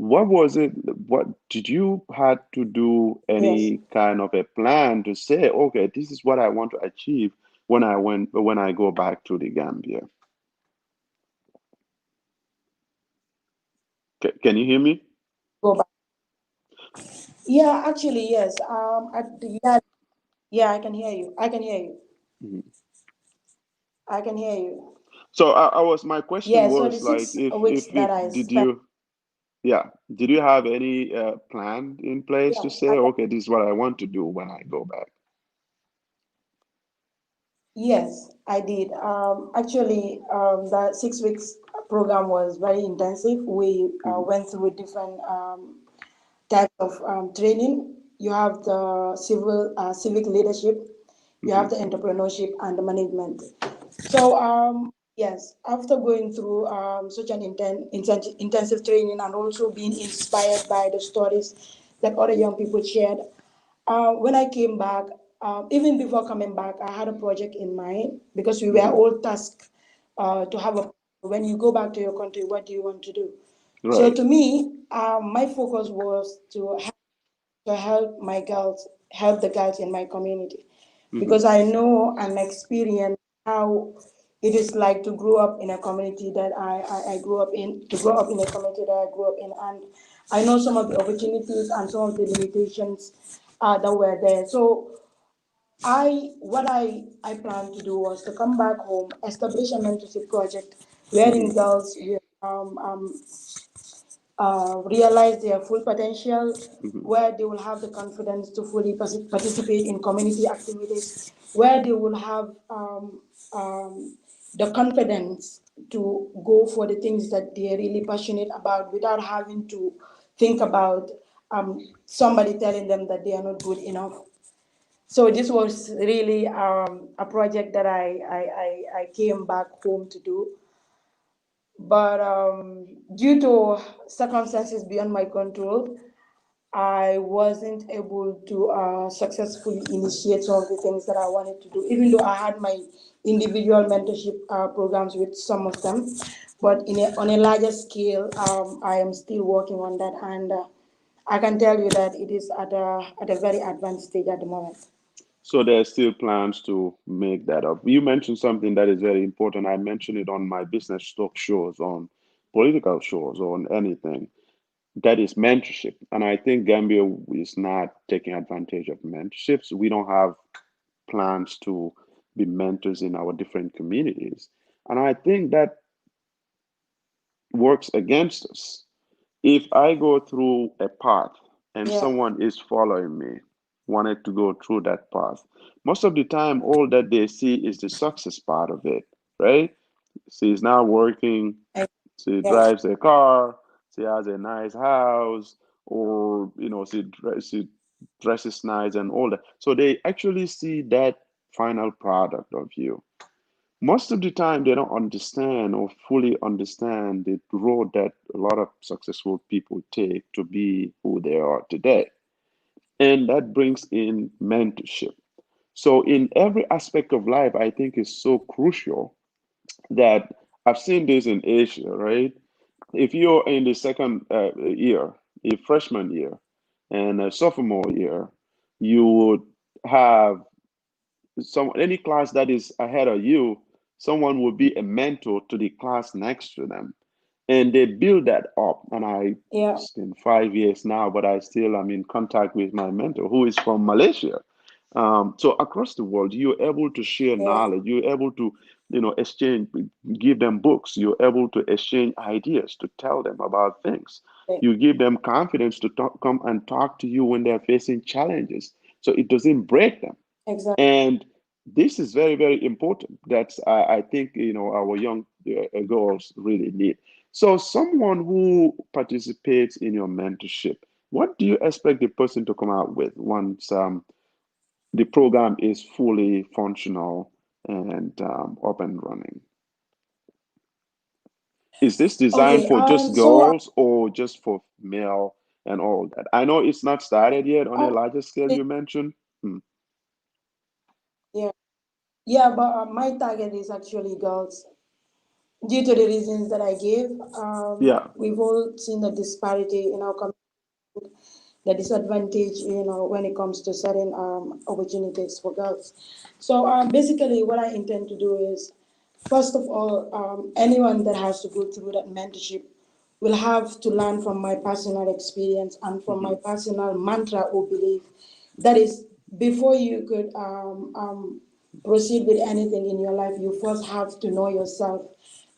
what was it? What did you had to do Yes. any kind of a plan to say, okay, this is what I want to achieve when I go back to the Gambia? Can you hear me? Go back. Yeah, actually, yes. Yeah, yeah, I can hear you. I can hear you. Mhm. I can hear you. So my question Yeah, so the was like, six weeks if that I did spent, you, yeah, did you have any plan in place yeah, to say, okay, this is what I want to do when I go back? yes, I did. Actually, the 6 weeks program was very intensive. We Hmm. went through different types of training. You have the civic leadership, you Hmm. have the entrepreneurship and the management. So yes, after going through such an intensive training and also being inspired by the stories that other young people shared, when I came back, even before coming back, I had a project in mind because we were Hmm. all tasked to have a. When you go back to your country, what do you want to do? So Right. to me, my focus was to help my girls, help the girls in my community, Hmm. because I know and experience how it is like to grow up in a community that I grew up in, to grow up in a community that I grew up in, and I know some of the opportunities and some of the limitations that were there. So what I planned to do was to come back home, establish a mentorship project Hmm. wherein girls will realize their full potential, Hmm. where they will have the confidence to fully participate in community activities, where they will have the confidence to go for the things that they are really passionate about without having to think about somebody telling them that they are not good enough. So this was really a project that I came back home to do, but due to circumstances beyond my control, I wasn't able to successfully initiate some of the things that I wanted to do, even though I had my individual mentorship programs with some of them. But on a larger scale, I am still working on that, and I can tell you that it is at a very advanced stage at the moment. So there are still plans to make that up. You mentioned something that is very important. I mentioned it on my business talk shows, on political shows, on anything. That is mentorship. And I think Gambia is not taking advantage of mentorships. We don't have plans to be mentors in our different communities. And I think that works against us. If I go through a path and Yeah, someone is following me, wanted to go through that path, most of the time, all that they see is the success part of it, right? She's now working, I- she yeah, drives a car, she has a nice house, or she dresses nice and all that. So they actually see that final product of you. Most of the time, they don't understand or fully understand the road that a lot of successful people take to be who they are today. And that brings in mentorship. So, in every aspect of life, I think is so crucial that I've seen this in Asia, right? If you're in the second year, a freshman year, and a sophomore year, you would have any class that is ahead of you, someone will be a mentor to the class next to them, and they build that up. And yeah, it's been 5 years now, but I still am in contact with my mentor who is from Malaysia. So across the world, you're able to share yeah, knowledge. You're able to, exchange, give them books. You're able to exchange ideas, to tell them about things. yeah, You give them confidence to come and talk to you when they're facing challenges. So it doesn't break them. exactly. And this is very, very important. That's I think our young girls really need. So someone who participates in your mentorship, what do you expect the person to come out with once the program is fully functional and up and running? Is this designed Okay, for just so girls or just for male and all that? I know it's not started yet on a uh, larger scale, you mentioned. Hmm. yeah, yeah, but my target is actually girls. due to the reasons that I gave, Yeah, we've all seen the disparity in our community, the disadvantage, when it comes to certain opportunities for girls. So basically, what I intend to do is, first of all, anyone that has to go through that mentorship will have to learn from my personal experience and from my personal mantra or belief. That is, before you could proceed with anything in your life, you first have to know yourself.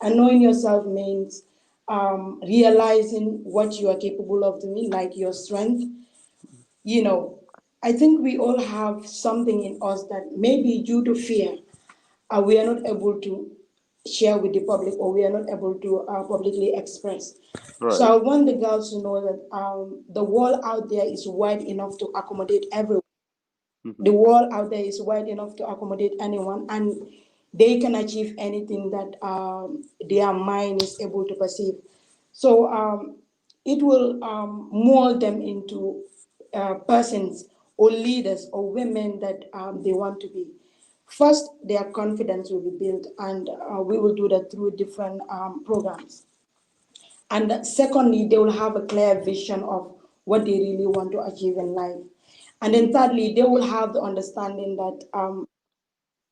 And knowing yourself means realizing what you are capable of doing, like your strength. You know, I think we all have something in us that maybe due to fear, we are not able to share with the public, or we are not able to publicly express. So right. I want the girls to know that the world out there is wide enough to accommodate everyone. The Hmm. world out there is wide enough to accommodate anyone, and they can achieve anything that their mind is able to perceive. So it will mold them into persons or leaders or women that they want to be. First, their confidence will be built, and we will do that through different programs. And secondly, they will have a clear vision of what they really want to achieve in life. And then thirdly, they will have the understanding that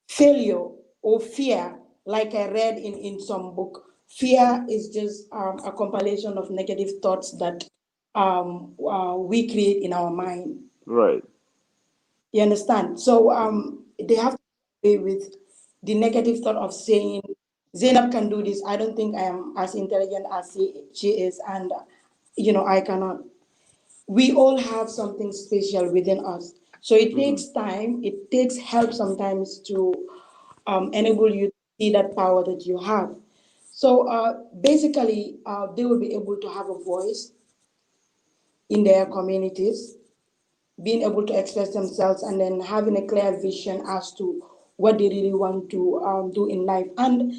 failure or fear, like I read in some book, fear is just a compilation of negative thoughts that we create in our mind. Right. You understand? So Hmm. they have to play with the negative thought of saying, Zainab can do this. I don't think I am as intelligent as she is, and I cannot. We all have something special within us. So it Hmm. takes time, it takes help sometimes to enable you to see that power that you have. So basically, they will be able to have a voice in their communities, being able to express themselves, and then having a clear vision as to what they really want to do in life. And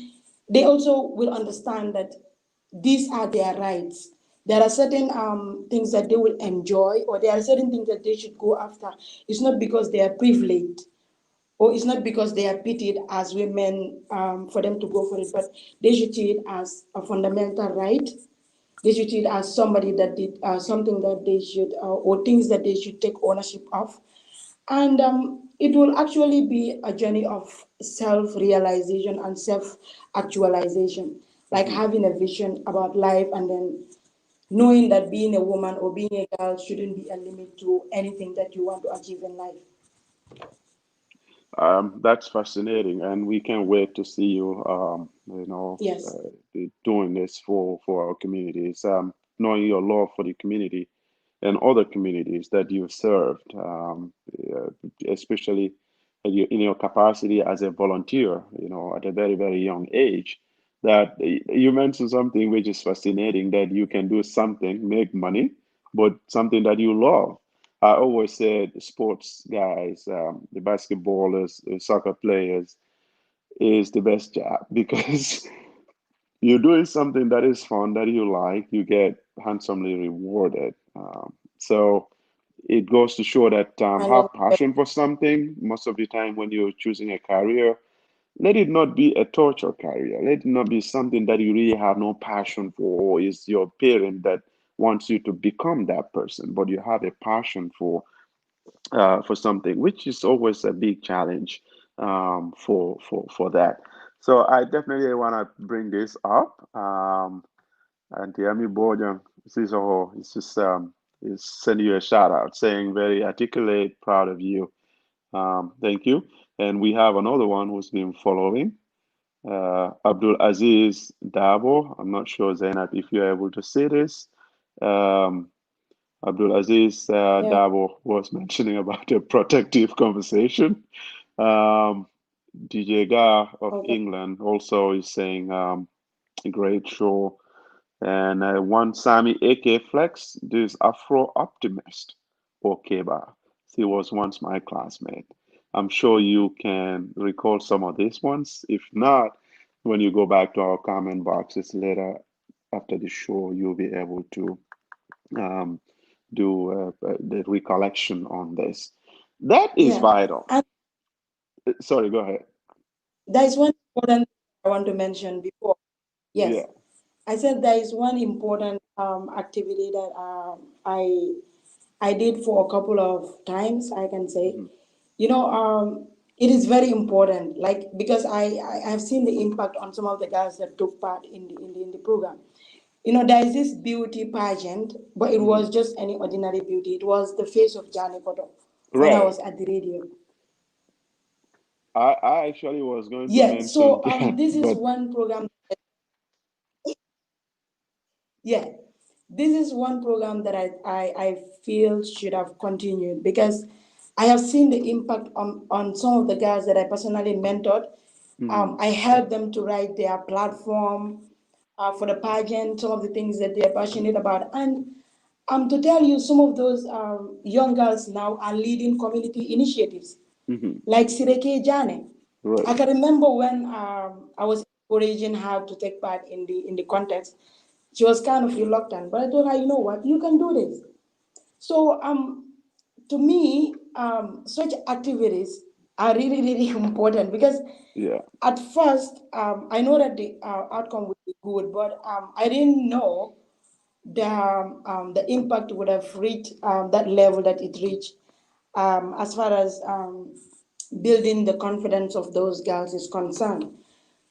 they also will understand that these are their rights. There are certain things that they will enjoy, or there are certain things that they should go after. It's not because they are privileged, or it's not because they are pitied as women for them to go for it, but they should see it as a fundamental right. They should see it as somebody that did something that they should, or things that they should take ownership of. And it will actually be a journey of self realization and self actualization, like Hmm. having a vision about life, and then knowing that being a woman or being a girl shouldn't be a limit to anything that you want to achieve in life. That's fascinating, and we can't wait to see you, Yes. doing this for our communities. Knowing your love for the community and other communities that you've served, uh, especially in your capacity as a volunteer, at a very, very young age. That you mentioned something which is fascinating, that you can do something, make money, but something that you love. I always said sports guys, the basketballers, the soccer players, is the best job because you're doing something that is fun, that you like, you get handsomely rewarded. So it goes to show that I love have passion for something. Most of the time, when you're choosing a career, let it not be a torture career. Let it not be something that you really have no passion for, or is your parent that wants you to become that person, but you have a passion for something, which is always a big challenge for that. So I definitely want to bring this up. And Tiami Bojang Sisoho is sending you a shout out, saying very articulate, proud of you. Thank you. And we have another one who's been following, Abdul Aziz Dabo. I'm not sure, Zainab, if you're able to see this. Um, Abdul Aziz yeah. Dabo was mentioning about a protective conversation. Um, DJ Gar of Okay. England also is saying, great show. And one Sami AK Flex, this Afro Optimist or Keba. He was once my classmate. I'm sure you can recall some of these ones. If not, when you go back to our comment boxes later after the show, you'll be able to um, do the recollection on this. That is Yeah. vital. And Sorry, go ahead. there is one important thing I want to mention before. Yes, Yeah. I said there is one important activity that I did for a couple of times. I can say, Hmm. you know, it is very important. Like because I have seen the impact on some of the girls that took part in the program. You know, there is this beauty pageant, but it Hmm. was just any ordinary beauty. It was the face of Jani Koto when I Right. was at the radio. I actually was going to Yeah. mention So that, this is but one program. Yeah, this is one program that I feel should have continued because I have seen the impact on some of the guys that I personally mentored. mhm, I helped them to write their platform for the pageant, some of the things that they're passionate about. And to tell you, some of those young girls now are leading community initiatives mhm, like Sireke Jane. I right. can remember when I was encouraging her to take part in the contest. She was kind of reluctant, but I told her, you know what, you can do this. So to me, such activities are really really important because Yeah. at first I know that the outcome would be good, but I didn't know the impact would have reached that level that it reached as far as building the confidence of those girls is concerned.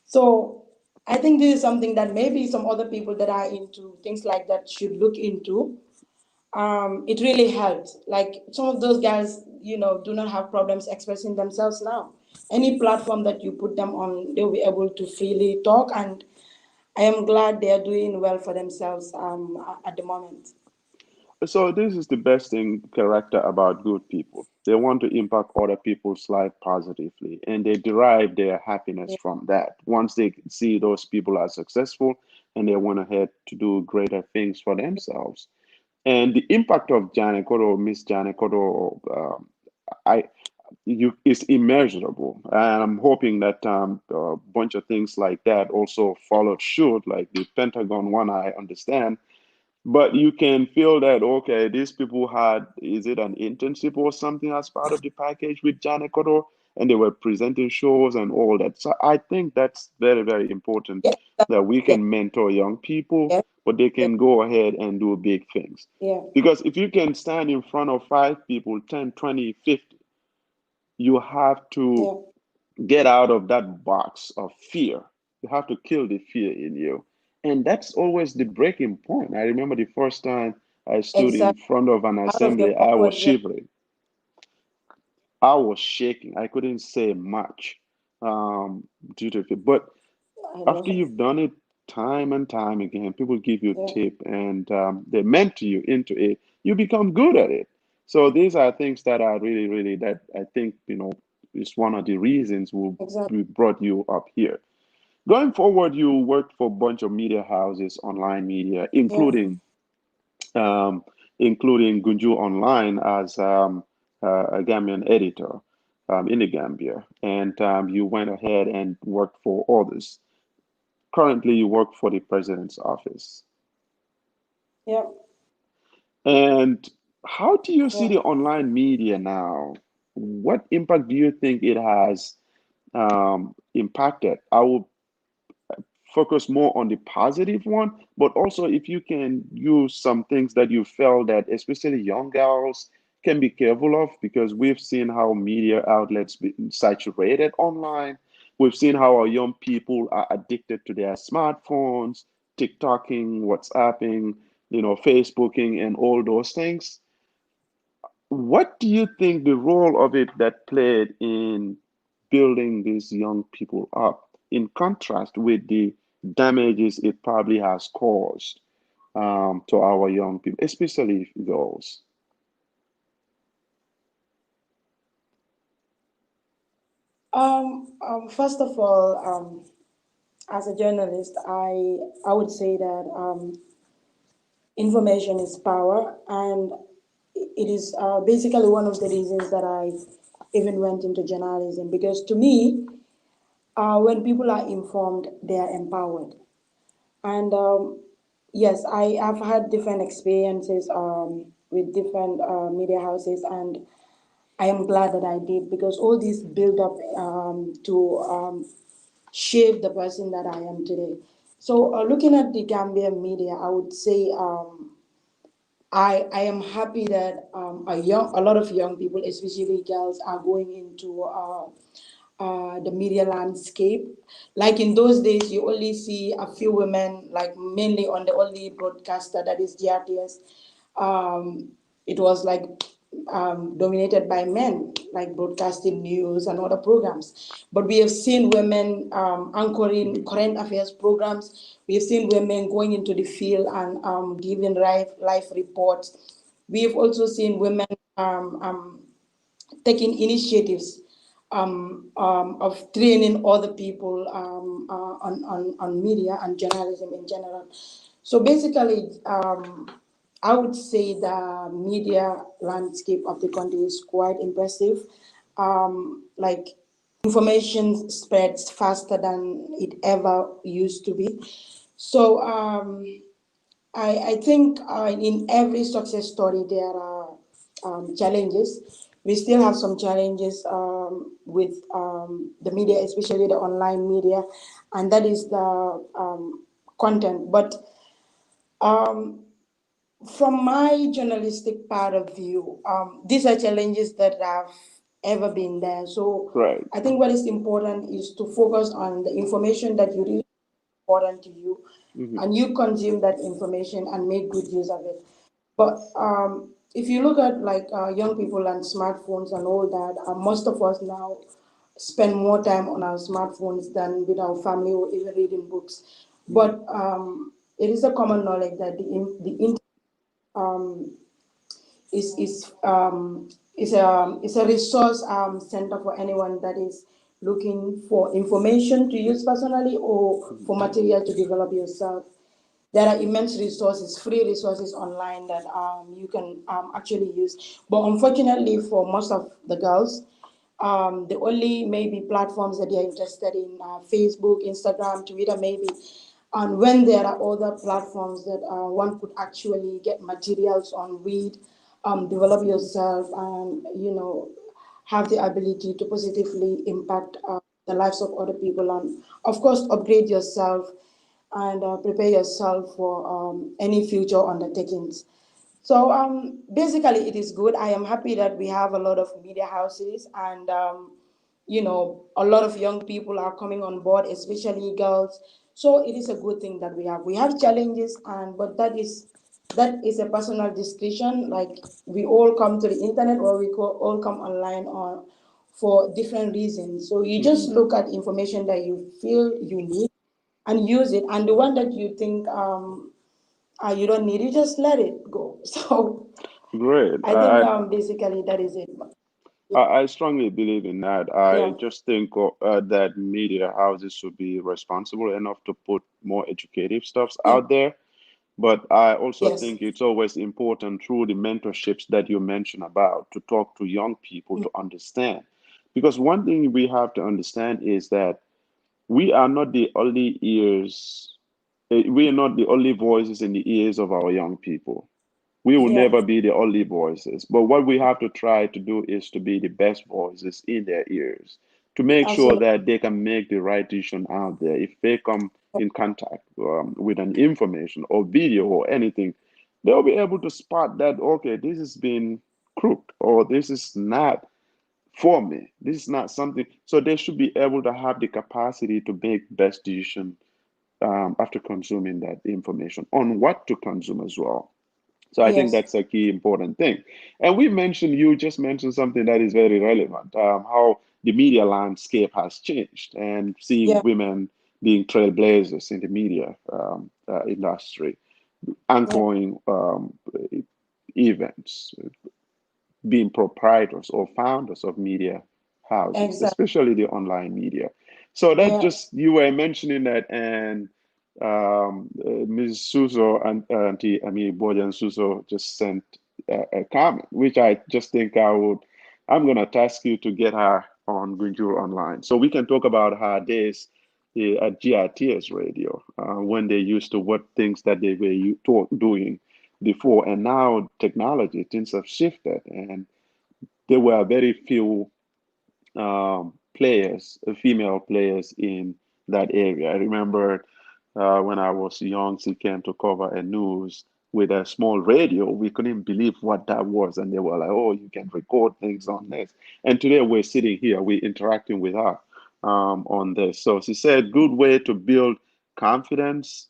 So I think this is something that maybe some other people that are into things like that should look into. It really helps. Like some of those guys, you know, do not have problems expressing themselves now. Any platform that you put them on, they'll be able to freely talk. And I am glad they are doing well for themselves at the moment. So this is the best thing character about good people. They want to impact other people's life positively, and they derive their happiness Yeah, from that. Once they see those people are successful, and they went ahead to do greater things for themselves. And the impact of Janet Koto, Miss Janet Koto, I you is immeasurable. And I'm hoping that a bunch of things like that also followed suit, like the Pentagon one. I understand, but you can feel that, okay, these people had, is it an internship or something as part of the package with Janet Koto, and they were presenting shows and all that. So I think that's very, very important yeah, that we yeah, can mentor young people, yeah, but they yeah, can go ahead and do big things. yeah, Because if you can stand in front of five people, 10, 20, 50, you have to yeah, get out of that box of fear. You have to kill the fear in you. And that's always the breaking point. I remember the first time I stood in exactly. front of an Out of your assembly, I was comfort zone. shivering. I was shaking. I couldn't say much due to it. But I know. after you've done it time and time again, people give you Yeah, tip and they mentor you into it. You become good at it. So these are things that are really, really that I think, is one of the reasons exactly. we brought you up here. Going forward, you worked for a bunch of media houses, online media, Yeah, um, including Gunju Online as a Gambian editor in the Gambia, and you went ahead and worked for others. Currently, you work for the president's office. yeah, And how do you see yeah. the online media now? What impact do you think it has impacted? I will focus more on the positive one, but also if you can use some things that you felt that especially young girls can be careful of, because we've seen how media outlets be saturated online. We've seen how our young people are addicted to their smartphones, TikToking, WhatsApping, Facebooking, and all those things. What do you think the role of it that played in building these young people up, in contrast with the damages it probably has caused to our young people, especially girls? First of all, as a journalist, I would say that information is power, and it is basically one of the reasons that I even went into journalism because to me, when people are informed, they are empowered. And yes, I have had different experiences with different media houses, and I am glad that I did because all this build up to shape the person that I am today. So looking at the Gambian media, I would say I am happy that a lot of young people, especially girls, are going into the media landscape. Like in those days, you only see a few women, like mainly on the only broadcaster that is GRTS. It was like dominated by men, like broadcasting news and other programs. But we have seen women anchoring current affairs programs. We have seen women going into the field and giving life reports. We have also seen women taking initiatives of training other people on media and journalism in general. So basically, I would say the media landscape of the country is quite impressive. Like information spreads faster than it ever used to be. So I think in every success story there are challenges. We still have some challenges with the media, especially the online media, and that is the content. But um, from my journalistic part of view, these are challenges that have ever been there. So Right. I think what is important is to focus on the information that you really important to you, Hmm. and you consume that information and make good use of it. But if you look at like young people and smartphones and all that, most of us now spend more time on our smartphones than with our family or even reading books. Hmm. But it is a common knowledge that the internet um, is is a resource center for anyone that is looking for information to use personally or Hmm. for material to develop yourself. There are immense resources, free resources online that you can actually use. But unfortunately, for most of the girls, the only maybe platforms that they are interested in Facebook, Instagram, Twitter, maybe. And when there are other platforms that one could actually get materials on, read, develop Hmm. yourself, and have the ability to positively impact the lives of other people, and of course upgrade yourself and prepare yourself for any future undertakings. So basically, it is good. I am happy that we have a lot of media houses, and a lot of young people are coming on board, especially girls. So it is a good thing that we have. We have challenges, and but that is a personal discretion. Like we all come to the internet, or all come online, or for different reasons. So you just Hmm. look at information that you feel you need and use it, and the one that you think you don't need it, just let it go. So Great. I think basically that is it. I strongly believe in that. I Yeah. just think that media houses should be responsible enough to put more educative stuffs Yeah. out there. But I also Yes. think it's always important through the mentorships that you mentioned about to talk to young people Yeah. to understand. Because one thing we have to understand is that we are not the only ears, we are not the only voices in the ears of our young people. We will Yeah. never be the only voices. But what we have to try to do is to be the best voices in their ears, to make sure Absolutely. that they can make the right decision out there. If they come in contact with an information or video or anything, they'll be able to spot that, okay, this has been crooked or this is not for me. This is not something. So they should be able to have the capacity to make best decision after consuming that information on what to consume as well. So I think Yes. that's a key important thing. And you just mentioned something that is very relevant, how the media landscape has changed and seeing Yeah. women being trailblazers in the media industry, Yeah. anchoring events, being proprietors or founders of media houses, Exactly. especially the online media. So that Yeah. just, you were mentioning that, and Ms. Suso and Auntie Ami Bojan Suso just sent a comment, which I just think I'm going to task you to get her on Gunjur Online. So we can talk about her days at GRTS radio when they used to what things that they were doing before. And now technology, things have shifted, and there were very few players, female players in that area. I remember When I was young, she came to cover a news with a small radio. We couldn't believe what that was. And they were like, oh, you can record things on this. And today we're sitting here, we're interacting with her on this. So she said, good way confidence,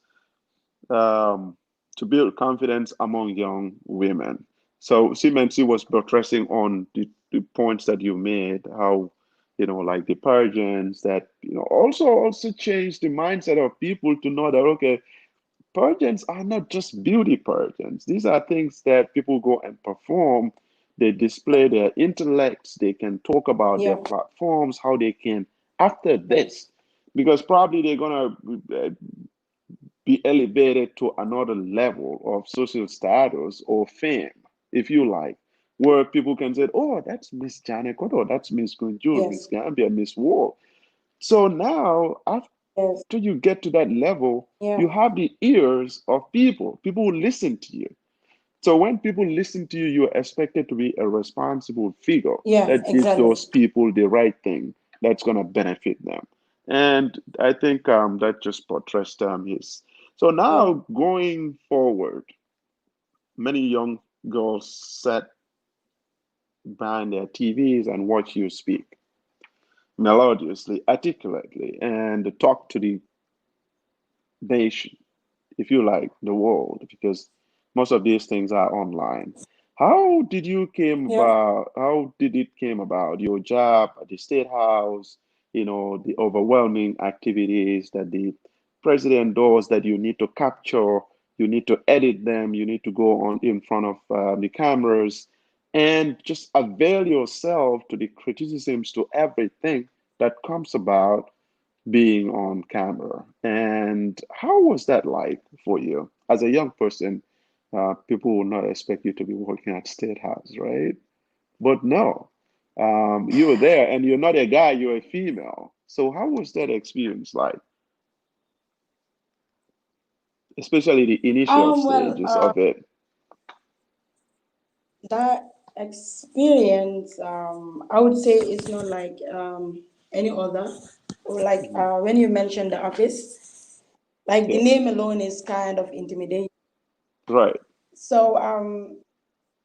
um, to build confidence among young women. So she was buttressing on the points that you made, how, like the purgings that, also change the mindset of people to know that, okay, pageants are not just beauty pageants. These are things that people go and perform. They display their intellects. They can talk about their Yeah. platforms, how they can, after this, because probably they're going to be elevated to another level of social status or fame, if you like, where people can say, oh, that's Miss Janet, oh, that's Miss Gunjur, Miss Yes. Gambia, Miss World. So now, after Yes. you get to that level, Yeah. you have the ears of people. People will listen to you. So when people listen to you, you're expected to be a responsible figure Yeah. that gives Exactly. those people the right thing that's going to benefit them. And I think that just portrays his. So Yeah. now going forward, many young girls sit behind their TVs and watch you speak melodiously, articulately, and talk to the nation, if you like, the world, because most of these things are online. Yeah. How did it came about? Your job at the State House, the overwhelming activities that the president does that you need to capture, you need to edit them, you need to go on in front of the cameras and just avail yourself to the criticisms to everything that comes about being on camera. And how was that like for you? As a young person, people will not expect you to be working at State House, right? But no, you were there and you're not a guy, you're a female. So how was that experience like, especially the initial Well, stages of it? that experience, I would say, is not like any other. Or like Mhm. when you mentioned the office, like the Yes, name alone is kind of intimidating. right. So,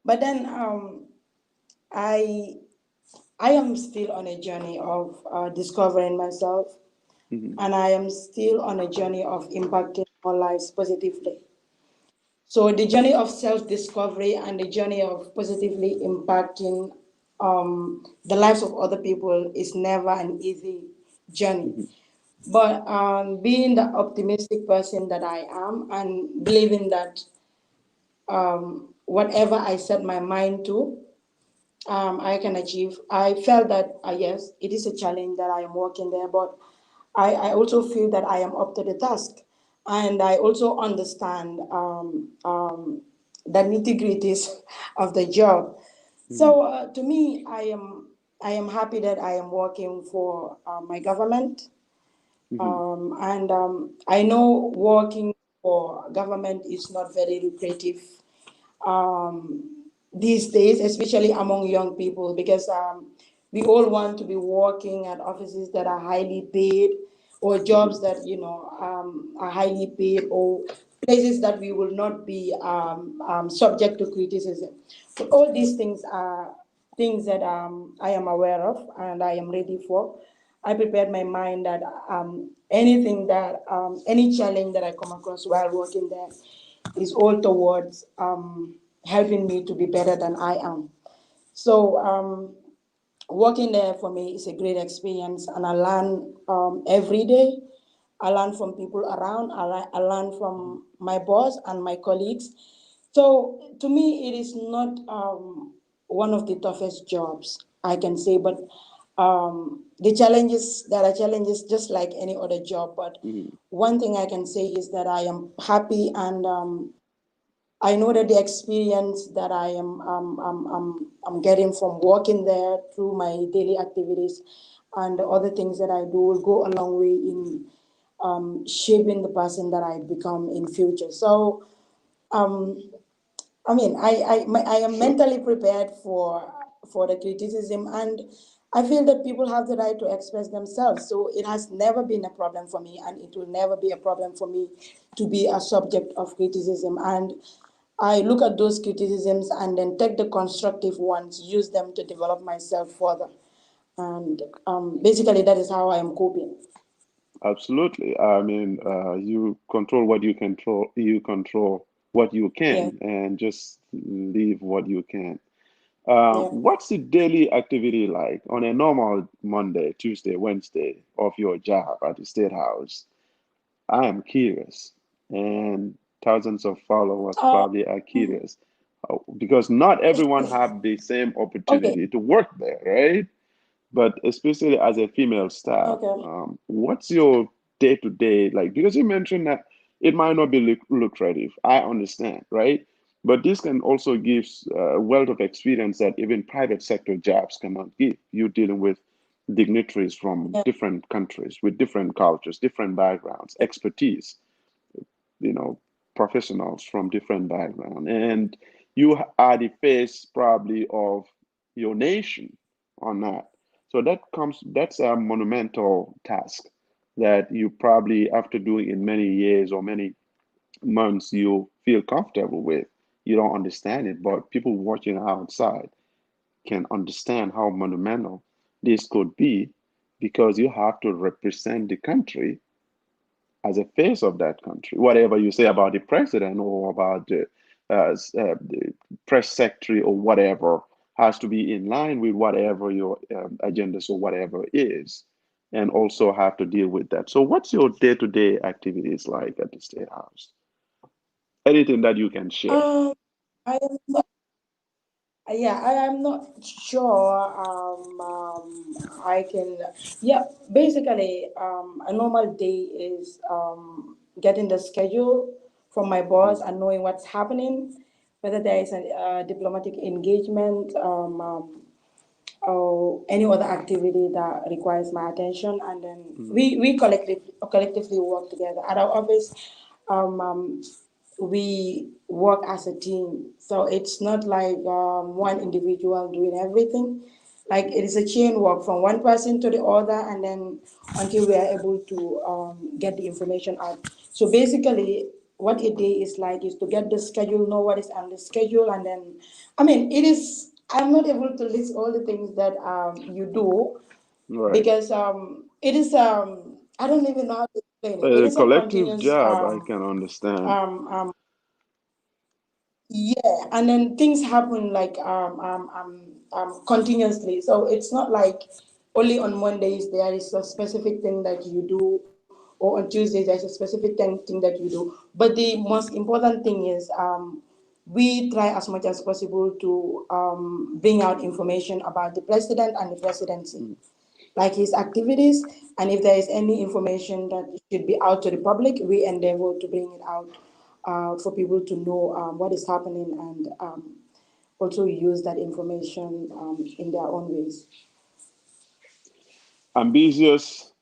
but then I I am still on a journey of discovering myself, Hmm. and I am still on a journey of impacting our lives positively. So the journey of self-discovery and the journey of positively impacting the lives of other people is never an easy journey. Hmm. But being the optimistic person that I am and believing that whatever I set my mind to, I can achieve. I felt that, yes, it is a challenge that I am working there, but I also feel that I am up to the task. And I also understand the nitty gritties of the job. Hmm. So to me, I am happy that I am working for my government. Hmm. And I know working for government is not very lucrative these days, especially among young people, because we all want to be working at offices that are highly paid, or Hmm. jobs that are highly paid, or places that we will not be subject to criticism. But all these things are things that I am aware of and I am ready for. I prepared my mind that anything that any challenge that I come across while working there is all towards helping me to be better than I am. So working there for me is a great experience, and I learn every day. I learn from people around. I learn from my boss and my colleagues. So to me, it is not one of the toughest jobs I can say, but the challenges, there are challenges just like any other job. But Hmm. one thing I can say is that I am happy, and I know that the experience that I'm getting from working there through my daily activities and the other things that I do will go a long way in shaping the person that I become in future. So, I mean, I am Sure. mentally prepared for the criticism, and I feel that people have the right to express themselves. So it has never been a problem for me, and it will never be a problem for me to be a subject of criticism. And I look at those criticisms and then take the constructive ones, use them to develop myself further. And basically, that is how I am coping. Absolutely. I mean, you control what you control. You control what you Yeah, can, and just leave what you can. yeah. What's the daily activity like on a normal Monday, Tuesday, Wednesday of your job at the State House? I am curious, and thousands of followers Um, probably are curious, because not everyone have the same okay, opportunity to work there, right? But especially as a female staff, okay. what's your day to day like? Because you mentioned that it might not be lucrative. I understand, right? But this can also give a wealth of experience that even private sector jobs cannot give. You're dealing with dignitaries from Yeah, different countries with different cultures, different backgrounds, expertise, you know, professionals from different backgrounds. And you are the face probably of your nation on that. So that's a monumental task that you probably, after doing it many years or many months, you feel comfortable with. You don't understand it, but people watching outside can understand how monumental this could be, because you have to represent the country as a face of that country. Whatever you say about the president or about the press secretary or whatever has to be in line with whatever your agendas or whatever is, and also have to deal with that. So, what's your day-to-day activities like at the State House? Anything that you can share? um, I am not, yeah, I am not sure. I can, yeah, basically, a normal day is getting the schedule from my boss and knowing what's happening, whether there is a diplomatic engagement, or any other activity that requires my attention, and then Mhm. we collectively work together at our office. um, um, we work as a team, so it's not like one individual doing everything. Like it is a chain work from one person to the other, and then until we are able to get the information out. So basically, what a day is like is to get the schedule, know what is on the schedule, and then, I mean, it is. I'm not able to list all the things that you do, Right. because it is I don't even know how to explain it. It A is a collective continuous job, I can understand. um, um, yeah, and then things happen like continuously. So it's not like only on Mondays there is a specific thing that you do, or on Tuesdays there's a specific thing that you do. But the most important thing is we try as much as possible to bring out information about the president and the presidency, Mm. like his activities, and if there is any information that should be out to the public, we endeavor to bring it out for people to know what is happening, and also use that information in their own ways. Ambitious,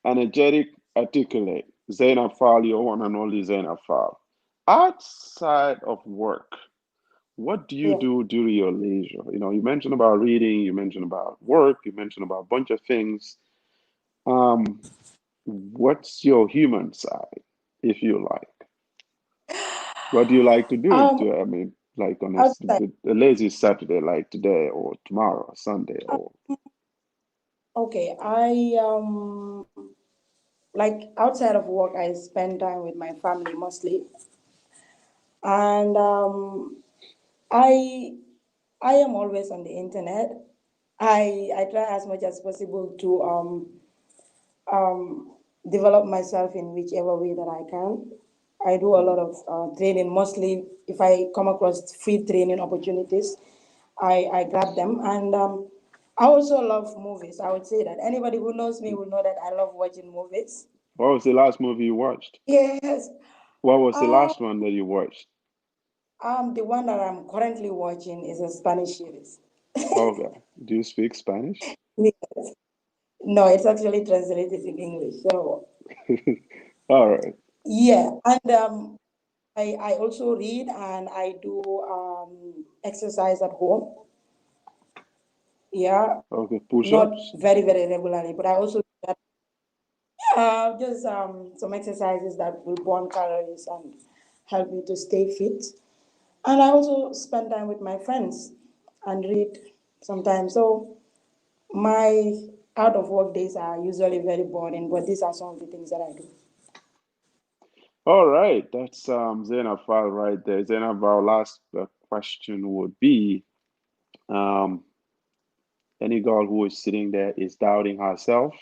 energetic, articulate. Zainab Faal, your one and only Zainab Faal. Outside of work, what do you Yeah. do during your leisure? You know, you mentioned about reading, you mentioned about work, you mentioned about a bunch of things. Um, what's your human side, if you like? What do you like to do? Um, I mean, like on outside, a lazy Saturday, like today or tomorrow or Sunday, uh, or okay, I like outside of work, I spend time with my family mostly, and I I am always on the internet. I try as much as possible to develop myself in whichever way that I can. I do a lot of training, mostly if I come across free training opportunities, I grab them. And I also love movies. I would say that anybody who knows me will know that I love watching movies. what was the last movie you watched? Yes. What was the Um, last one that you watched? the one that I'm currently watching is a Spanish series. Okay. Do you speak Spanish? Yes. No, it's actually translated in English. So All right. yeah, and I also read, and I do exercise at home. Yeah, Okay, not push-ups. very, very regularly, but I also do that. Just some exercises that will burn calories and help me to stay fit. And I also spend time with my friends and read sometimes. So my out of work days are usually very boring, but these are some of the things that I do. All right, that's Zainab Fal right there. Zainab, our last question would be, um, any girl who is sitting there is doubting herself,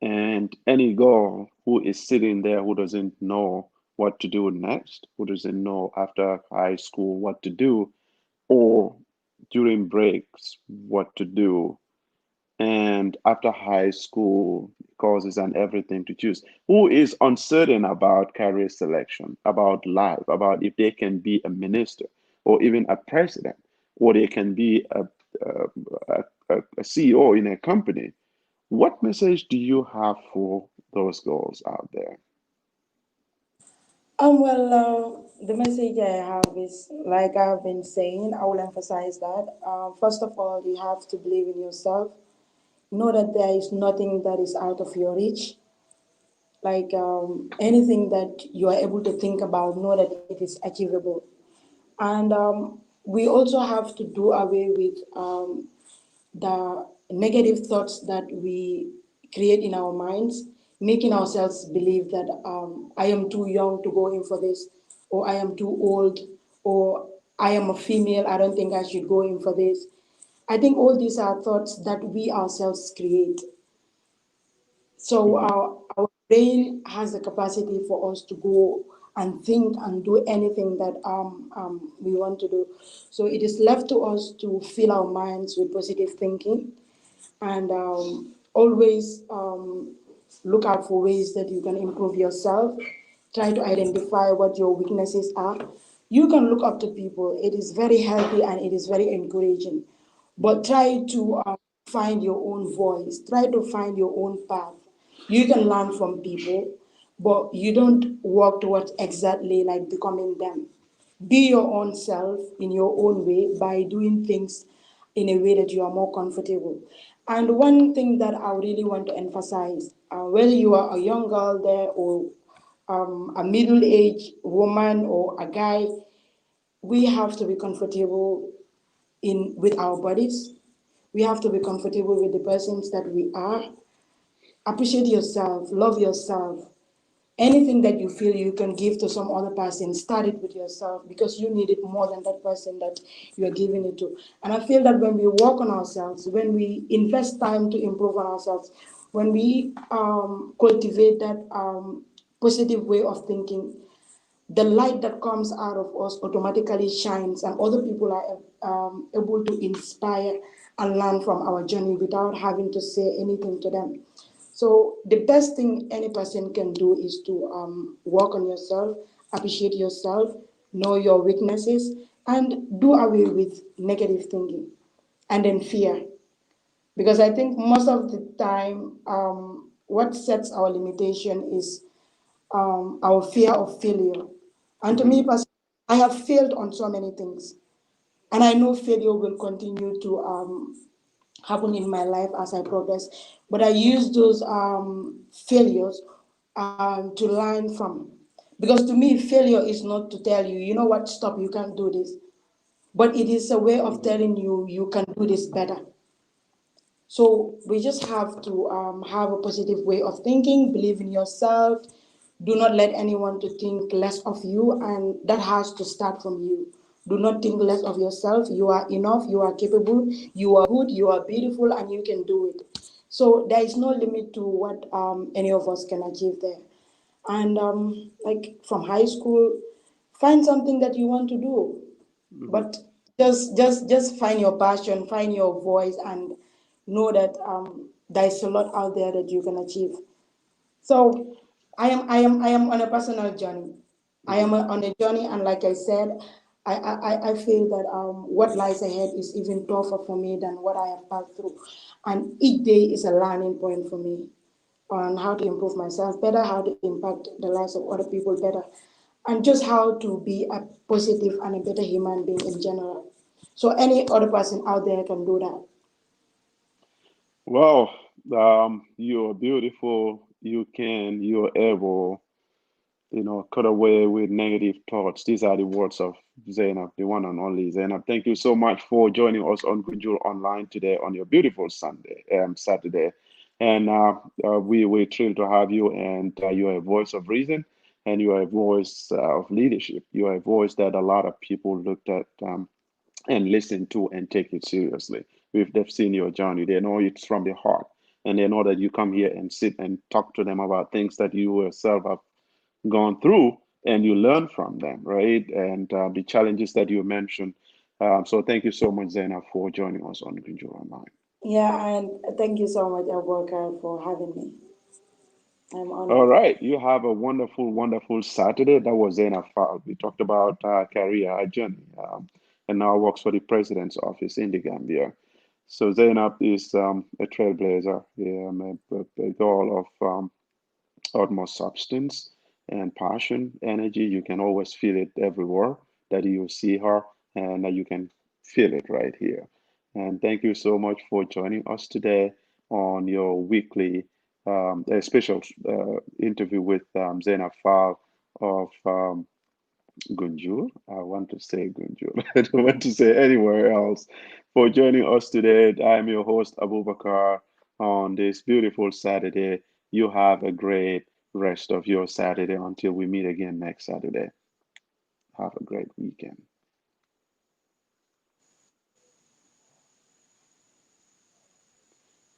and any girl who is sitting there who doesn't know what to do next, who doesn't know after high school what to do, or during breaks what to do, and after high school courses and everything to choose, who is uncertain about career selection, about life, about if they can be a minister or even a president, or they can be a CEO in a company. What message do you have for those girls out there? The message I have is like I've been saying, I will emphasize that. First of all, you have to believe in yourself. Know that there is nothing that is out of your reach. Like anything that you are able to think about, know that it is achievable. And we also have to do away with the negative thoughts that we create in our minds, making ourselves believe that I am too young to go in for this, or I am too old, or I am a female, I don't think I should go in for this. I think all these are thoughts that we ourselves create. So Mhm. our brain has the capacity for us to go and think and do anything that we want to do. So it is left to us to fill our minds with positive thinking and always look out for ways that you can improve yourself. Try to identify what your weaknesses are. You can look up to people. It is very healthy and it is very encouraging. But try to find your own voice. Try to find your own path. You can learn from people, but you don't work towards exactly like becoming them. Be your own self in your own way by doing things in a way that you are more comfortable. And one thing that I really want to emphasize, whether you are a young girl there or a middle-aged woman or a guy, we have to be comfortable in with our bodies. We have to be comfortable with the persons that we are. Appreciate yourself, love yourself. Anything that you feel you can give to some other person, start it with yourself because you need it more than that person that you are giving it to. And I feel that when we work on ourselves, when we invest time to improve on ourselves, when we cultivate that positive way of thinking, the light that comes out of us automatically shines, and other people are able to inspire and learn from our journey without having to say anything to them. So, the best thing any person can do is to work on yourself, appreciate yourself, know your weaknesses, and do away with negative thinking and then fear. Because I think most of the time, what sets our limitation is our fear of failure. And to Mhm. me, personally, I have failed on so many things. And I know failure will continue to happen in my life as I progress. But I use those failures to learn from. Because to me, failure is not to tell you, you know what, stop, you can't do this. But it is a way of Mhm. telling you, you can do this better. So we just have to have a positive way of thinking, believe in yourself, do not let anyone to think less of you, and that has to start from you. Do not think less of yourself. You are enough, you are capable, you are good, you are beautiful, and you can do it. So there is no limit to what any of us can achieve there. And like from high school, find something that you want to do, Mhm. but just find your passion, find your voice, and know that there's a lot out there that you can achieve. So I am on a personal journey. I Mhm. am on a journey, and like I said, I feel that what lies ahead is even tougher for me than what I have passed through, and each day is a learning point for me on how to improve myself better, how to impact the lives of other people better, and just how to be a positive and a better human being in general. So any other person out there can do that. Well, you're beautiful. You're able, cut away with negative thoughts. These are the words of Zainab, the one and only Zainab. Thank you so much for joining us on Gunjur Online today on your beautiful Saturday. And we're thrilled to have you. And you are a voice of reason, and you are a voice of leadership. You are a voice that a lot of people looked at and listen to and take it seriously. If they've seen your journey, they know it's from the heart, and they know that you come here and sit and talk to them about things that you yourself have gone through, and you learn from them, right? And the challenges that you mentioned. So thank you so much, Zainab, for joining us on Gunjur Online. Yeah, and thank you so much, Abubacarr, for having me. I'm All honored. right, you have a wonderful, wonderful Saturday. That was Zainab Faal. We talked about career journey, and now works for the president's office in the Gambia. So Zainab is a trailblazer, a girl of utmost substance and passion, energy. You can always feel it everywhere that you see her, and you can feel it right here. And thank you so much for joining us today on your weekly, a special interview with Zainab Faal of Gunjur. I want to say Gunjur. I don't want to say anywhere else. For joining us today, I'm your host, Abubacarr, on this beautiful Saturday. You have a great rest of your Saturday until we meet again next Saturday. Have a great weekend.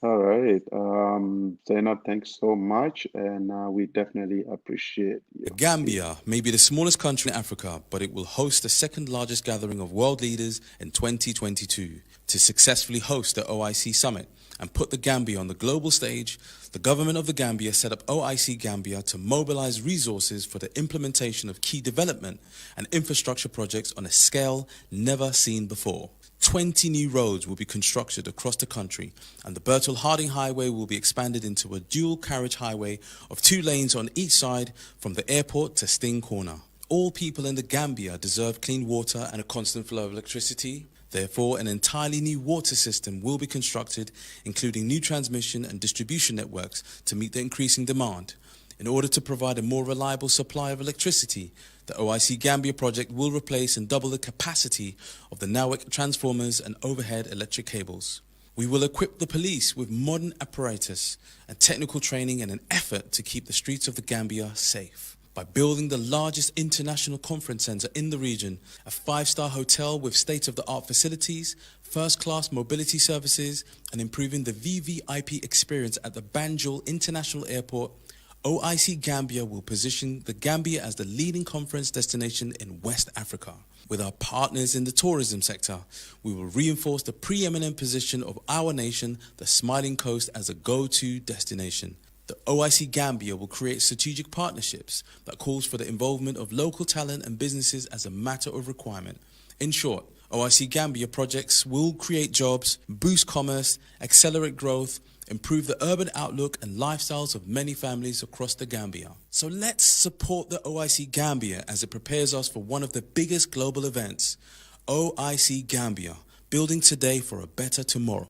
All right. Zainab, thanks so much. And we definitely appreciate The you. Gambia may be the smallest country in Africa, but it will host the second largest gathering of world leaders in 2022. To successfully host the OIC summit and put the Gambia on the global stage, the government of the Gambia set up OIC Gambia to mobilize resources for the implementation of key development and infrastructure projects on a scale never seen before. 20 new roads will be constructed across the country, and the Bertel Harding Highway will be expanded into a dual carriage highway of 2 lanes on each side from the airport to Sting Corner. All people in the Gambia deserve clean water and a constant flow of electricity. Therefore, an entirely new water system will be constructed, including new transmission and distribution networks to meet the increasing demand. In order to provide a more reliable supply of electricity, the OIC Gambia project will replace and double the capacity of the NAWEC transformers and overhead electric cables. We will equip the police with modern apparatus and technical training in an effort to keep the streets of the Gambia safe. By building the largest international conference center in the region, a 5-star hotel with state-of-the-art facilities, first-class mobility services, and improving the VVIP experience at the Banjul International Airport, OIC Gambia will position the Gambia as the leading conference destination in West Africa. With our partners in the tourism sector, we will reinforce the preeminent position of our nation, the Smiling Coast, as a go-to destination. The OIC Gambia will create strategic partnerships that calls for the involvement of local talent and businesses as a matter of requirement. In short, OIC Gambia projects will create jobs, boost commerce, accelerate growth, improve the urban outlook and lifestyles of many families across the Gambia. So let's support the OIC Gambia as it prepares us for one of the biggest global events. OIC Gambia, building today for a better tomorrow.